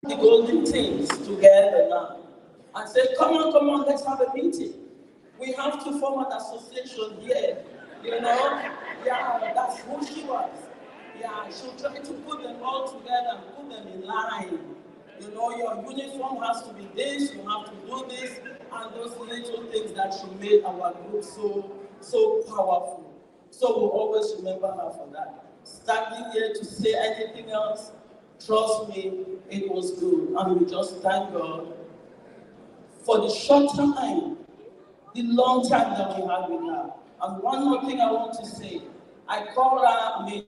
the golden things together now and said, come on, let's have a meeting. We have to form an association here, you know? Yeah, that's who she was. Yeah, she'll try to put them all together and put them in line. You know, your uniform has to be this, you have to do this, and those little things that she made our group so powerful. So we'll always remember her for that. Standing here to say anything else, trust me, it was good. And we just thank God for the short time, the long time that we had with her. And one more thing I want to say, I call her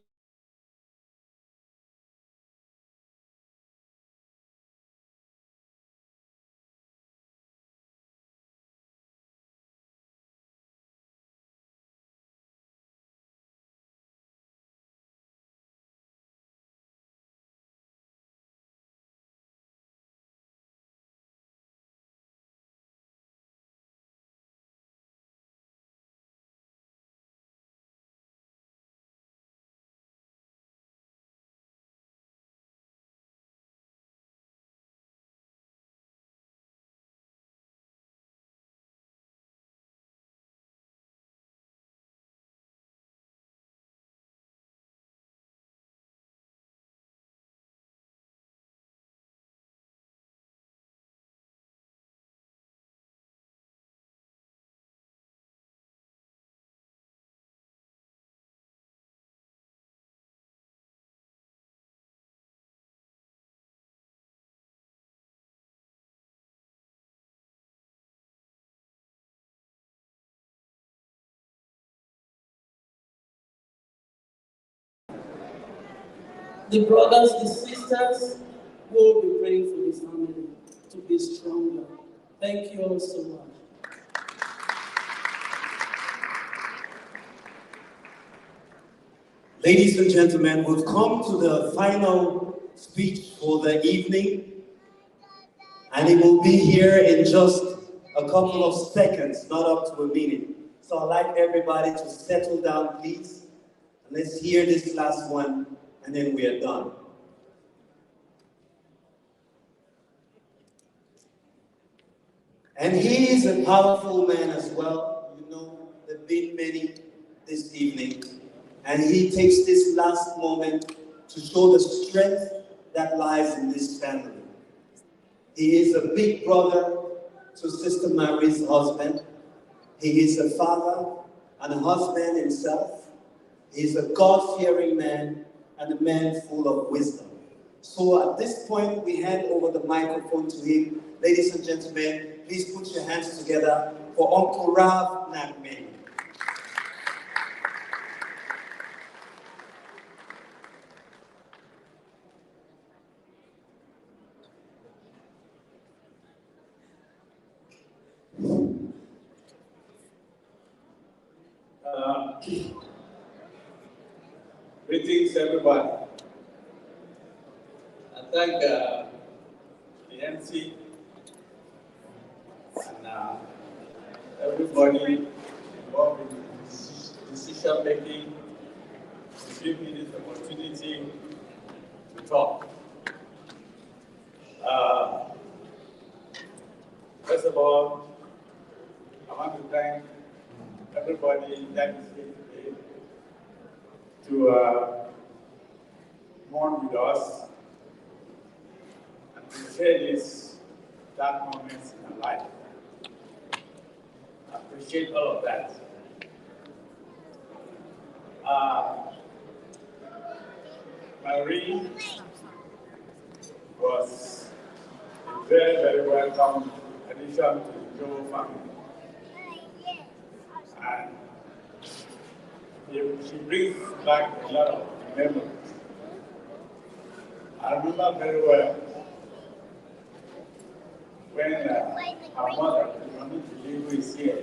the brothers, the sisters, will be praying for this family to be stronger. Thank you all so much. Ladies and gentlemen, we've come to the final speech for the evening, and it will be here in just a couple of seconds, not up to a minute. So I'd like everybody to settle down, please, and let's hear this last one, and then we are done. And he is a powerful man as well. You know, there have been many this evening. And he takes this last moment to show the strength that lies in this family. He is a big brother to Sister Marie's husband. He is a father and a husband himself. He is a God-fearing man and a man full of wisdom. So at this point, we hand over the microphone to him. Ladies and gentlemen, please put your hands together for Uncle Rav Nagme. Greetings, everybody. I thank the MC and everybody involved in decision making to give me this opportunity to talk. First of all, I want to thank everybody that is here today to mourn with us and to share this dark moments in our life. I appreciate all of that. Marie was a very, very welcome addition to the Njowo family. And she brings back a lot of memories. I remember very well when her mother, who is here,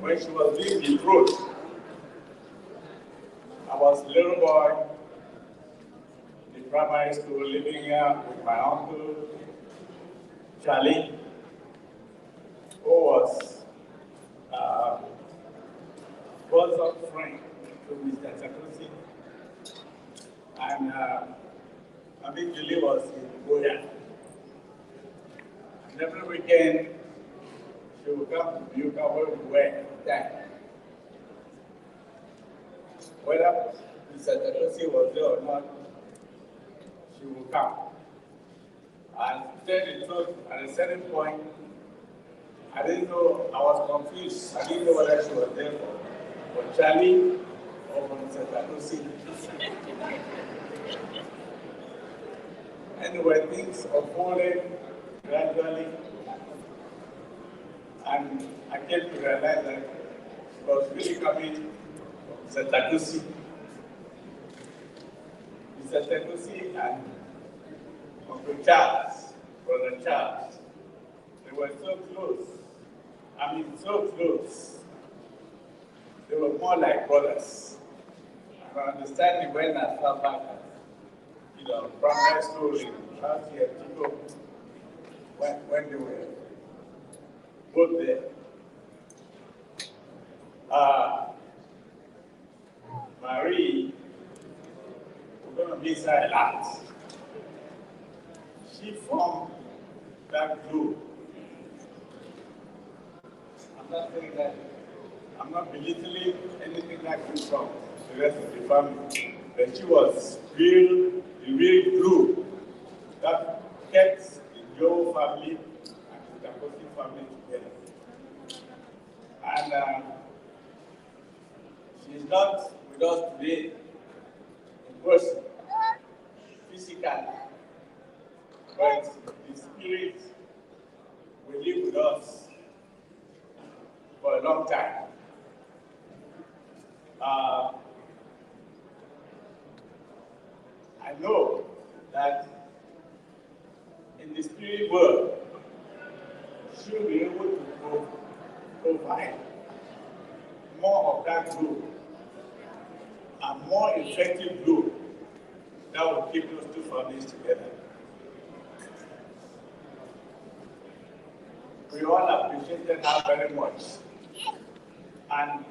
when she was being betrothed. I was a little boy in primary school living here with my uncle, Charlie, who was bosom friend to Mr. Takusi. And I think Julie was in Goya. And every weekend, she would come to Buka where we were that. Whether Mr. Takosi was there or not, she would come. And to tell the truth, at a certain point, I didn't know, I was confused. I didn't know whether she was there for Charlie or for Mr. Takosi. Anyway, things unfolded gradually, and I came to realize that it was really coming from Mr. Takosi. Mr. Takosi and Uncle Charles, Brother Charles, they were so close. I mean, so close. They were more like brothers. I understand when I fell back at, primary school in last year, Chico, when they were both there. Marie, we're going to miss her a lot. She formed that group. I'm not saying that, I'm not belittling anything that came from the rest of the family. But she was the real glue that kept the Njowo family and the Takosi family together. And she's not with us today in person, physically, but the spirit will live with us for a long time. I know that in the spirit world, she'll be able to provide more of that glue and more effective glue that will keep those two families together. We all appreciated her very much. And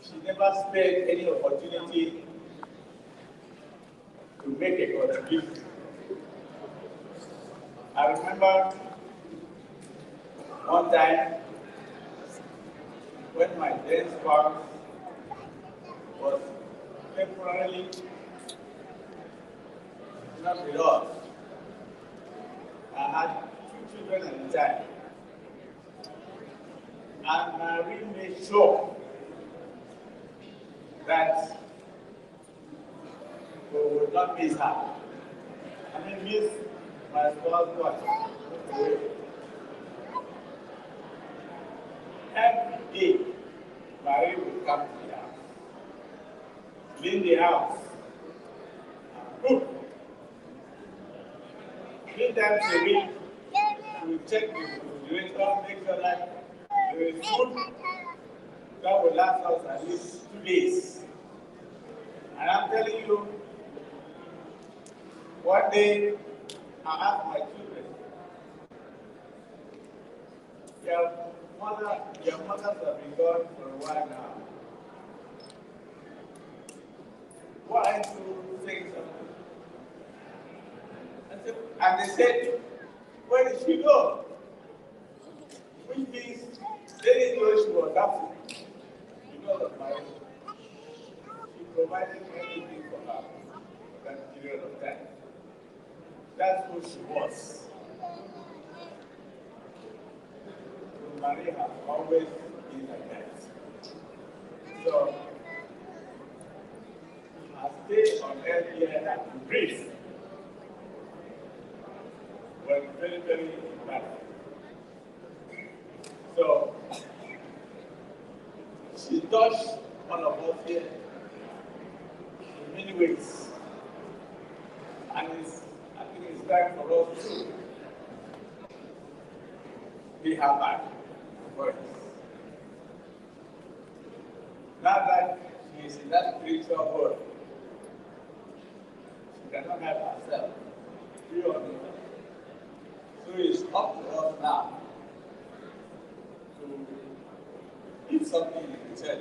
she never spared any opportunity to make a contribution. I remember one time when my then spouse was temporarily not with us. I had 2 children at the time. And Marie made sure that we would not miss her. I mean, miss my spouse what? Every day, Marie would come to the house, clean the house, and cook. 3 times a week, she would check the refrigerator, make sure that there is food that will last us at least 2 days. And I'm telling you, one day, I asked my children, your mothers have been gone for a while now. Why aren't you saying something? And they said, where did she go? Which means they didn't know she was absent because of my. She provided everything for her for that period of time. That's who she was. Marie has always been like that. So, I stay on earth here and breathe was very, very important. So, she touched all of us here in many ways. And I think it's time for us to be her back for us. Now that she is in that spiritual world, she cannot help herself. You understand? So it's up to us now to give something in return.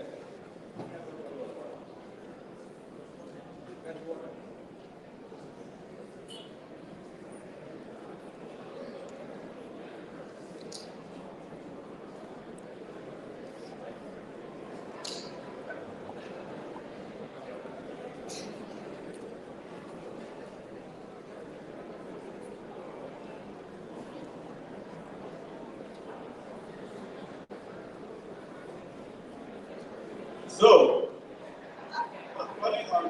So, I'm calling on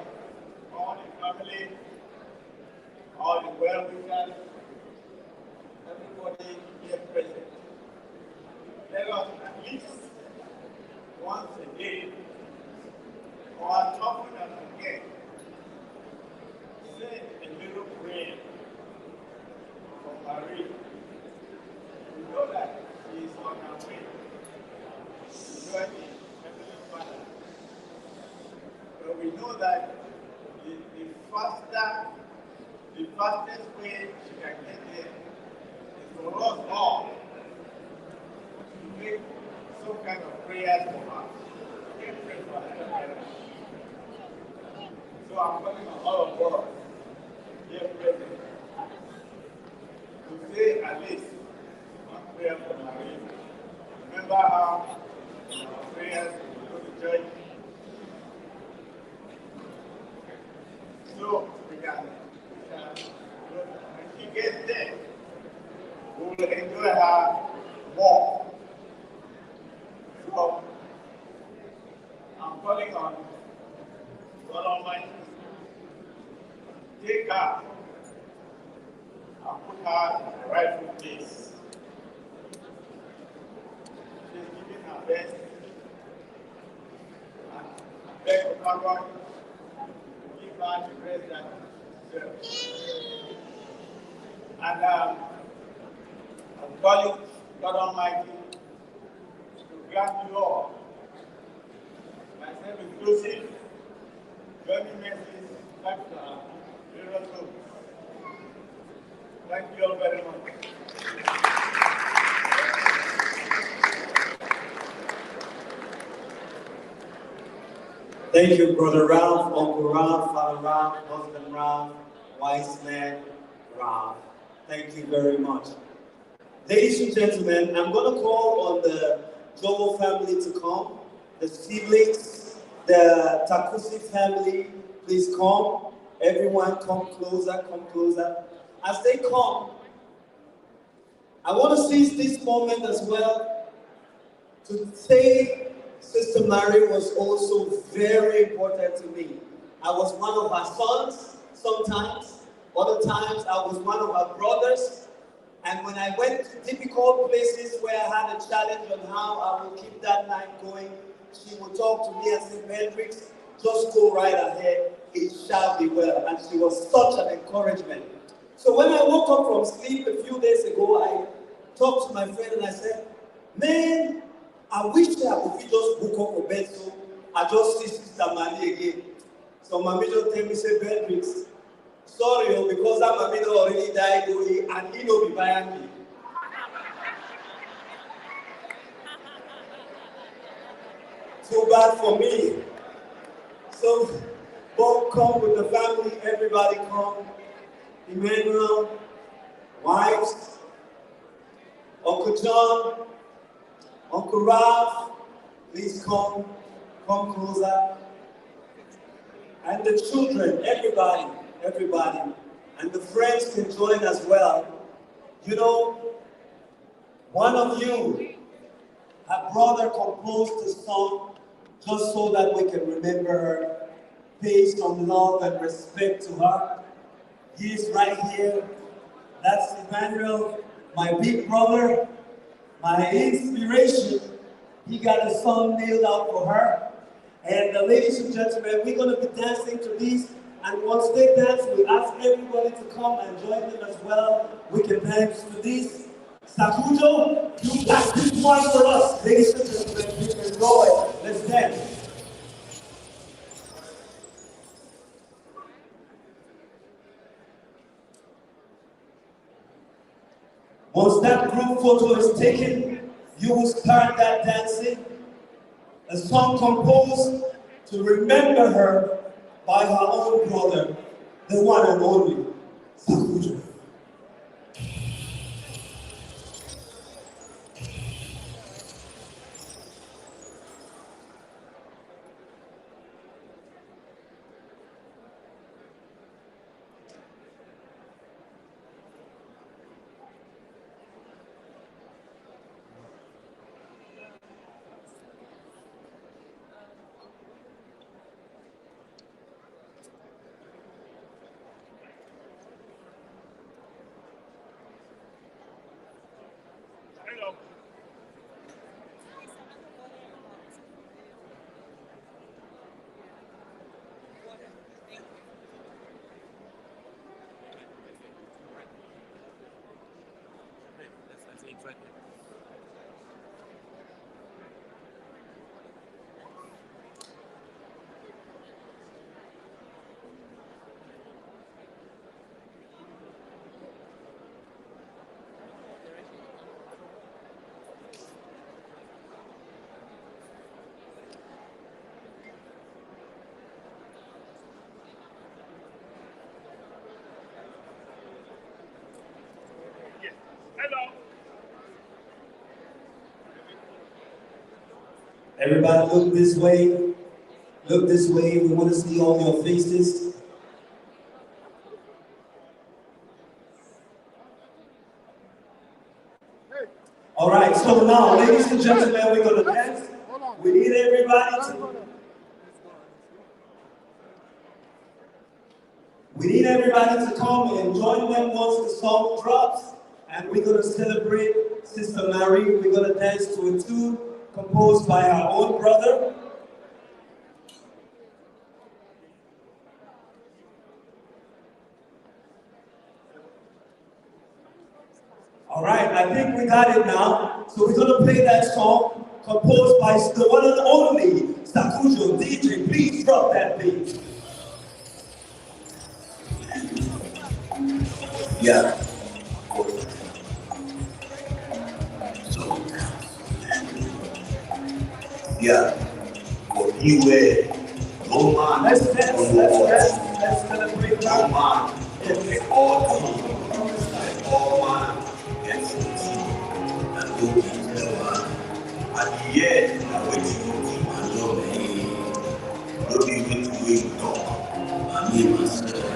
all the family, all the well-wishers, everybody here present. Let us at least once again, or often as again, say a little prayer for Marie. We know that she is on her way to join the Heavenly Father. But we know that the fastest way she can get there is for us all to make some kind of prayers for her. We can pray for her together. So I'm calling on all of us here present to say at least one prayer for Marie. Remember how in our prayers we go to church. So we can when she gets there, we will enjoy her more. So I'm calling on God Almighty, take her and put her in the rightful place. She's giving her best, and I beg of God to give her the rest that she deserves. And I'm calling God Almighty to grant you all, myself inclusive, journey mercies back to our various homes. Thank you all very much. Thank you, Brother Ralph, Uncle Ralph, Father Ralph, Husband Ralph, wise man Ralph. Thank you very much. Ladies and gentlemen, I'm going to call on the Njowo family to come. The siblings, the Takusi family, please come. Everyone come closer, come closer. As they come, I want to seize this moment as well to say Sister Marie was also very important to me. I was one of her sons sometimes, other times I was one of her brothers. And when I went to difficult places where I had a challenge on how I will keep that line going, she would talk to me and say, Hendrix, just go right ahead, it shall be well. And she was such an encouragement. So when I woke up from sleep a few days ago, I talked to my friend and I said, man, I wish that I could just book up for bed so I just see Sister Marie again. So Mami just tell me, say, Hendrix, sorry, because that Mami already died and he no be buying me. Too bad for me. So, both come with the family, everybody come. Emmanuel, wives, Uncle John, Uncle Ralph, please come closer. And the children, everybody. And the friends can join as well. You know, one of you, her brother composed a song just so that we can remember her, pay some love and respect to her. He is right here. That's Emmanuel, my big brother, my inspiration. He got a song nailed out for her. And ladies and gentlemen, we're going to be dancing to these. And once they dance, we ask everybody to come and join them as well. We can dance to this. Sakujo, you got this one for us. Ladies and gentlemen, you can go it. Let's dance. Once that group photo is taken, you will start that dancing. A song composed to remember her by her own brother, the one and only Sakujo. Everybody look this way. Look this way. We want to see all your faces. All right, so now, ladies and gentlemen, we're going to dance. We need everybody to come and join them once the song drops. And we're going to celebrate Sister Marie. We're going to dance to a tune composed by our own brother. All right, I think we got it now. So we're going to play that song composed by the one and only Sakujo. DJ, please drop that beat. Yeah. Yeah. Beware. No man. Let's celebrate. No man. All man. Yes. And go to the man. And yet, I wait to go to my job. Don't even to wait talk. I mean myself.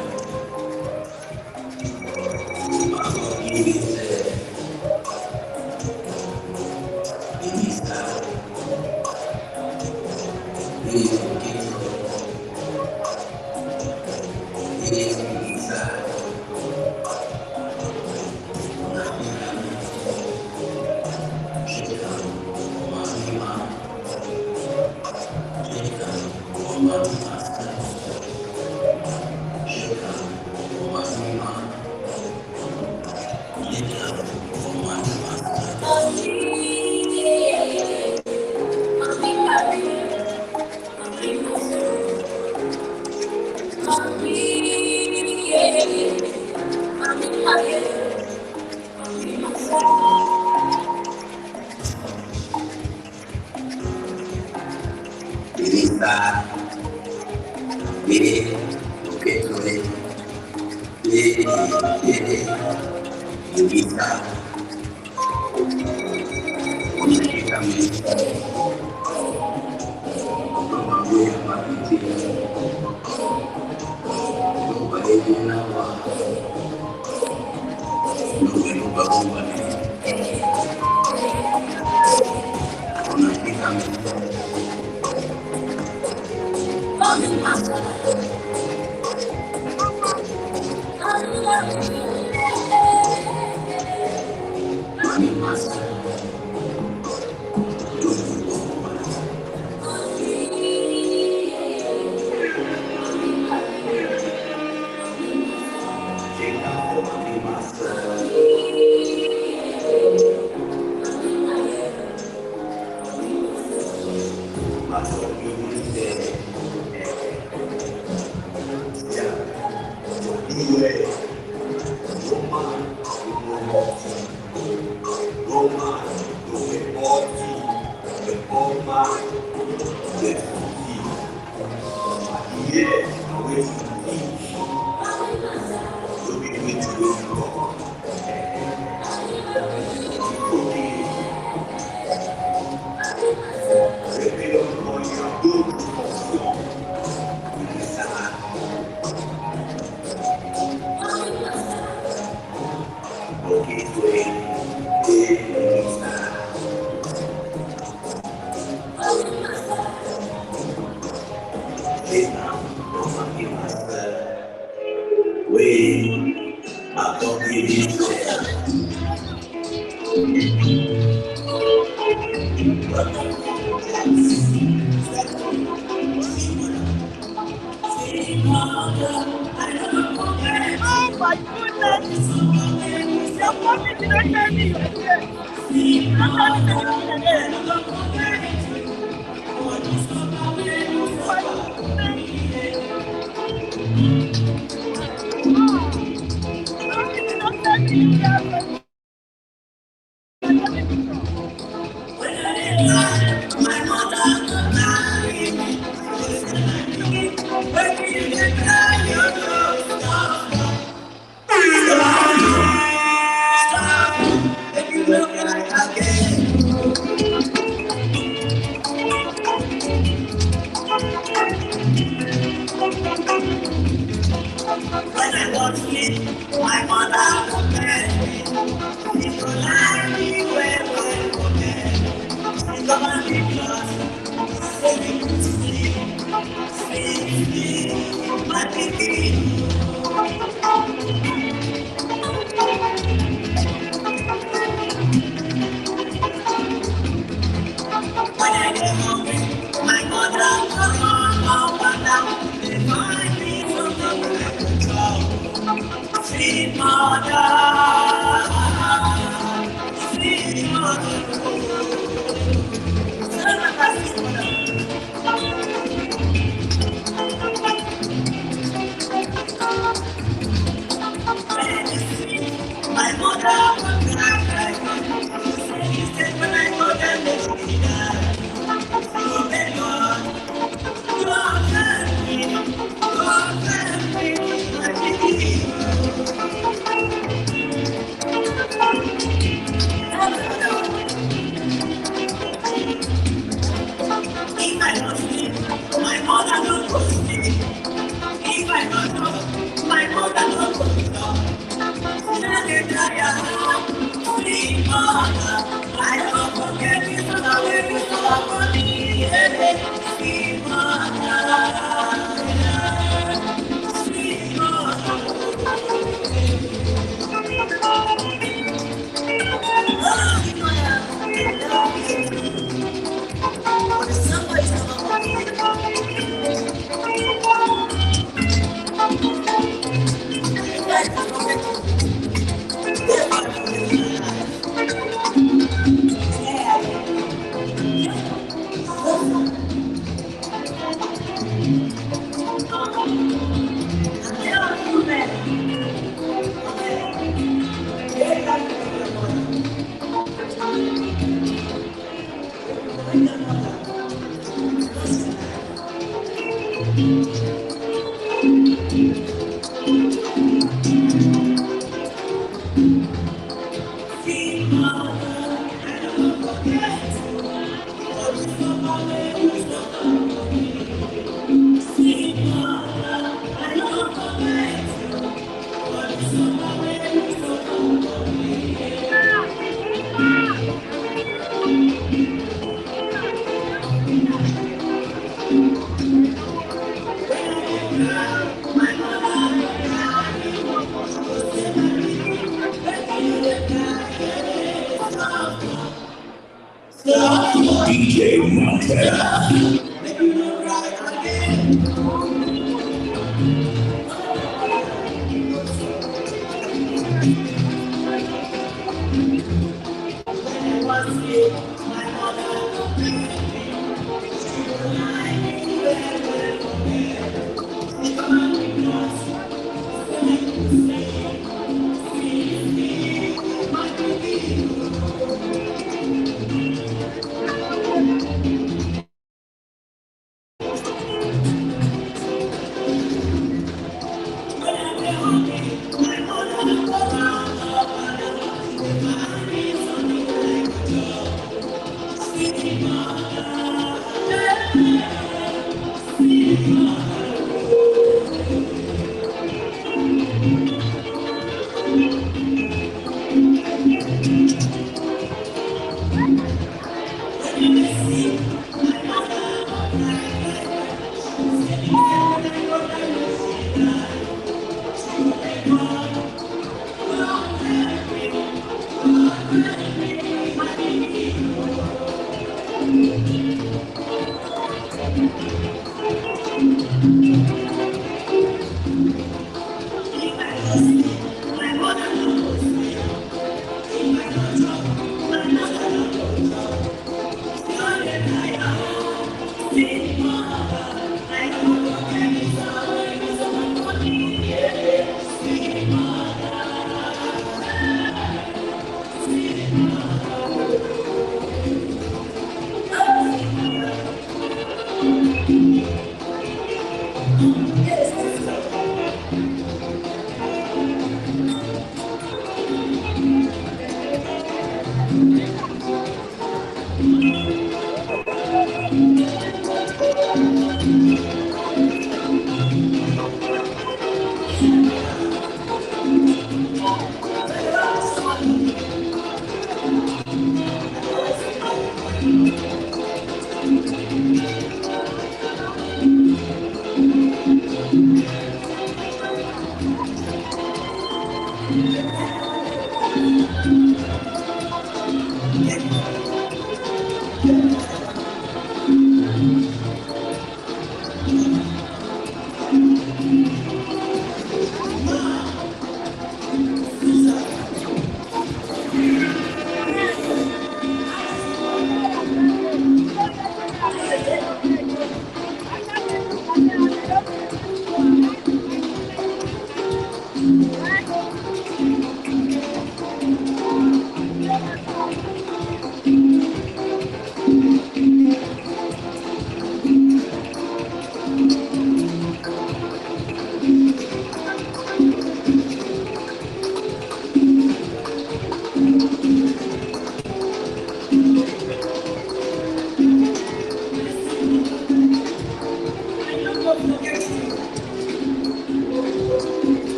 I'm going to give it. Oh my goodness! Your mommy did not tell me you were here.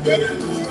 Better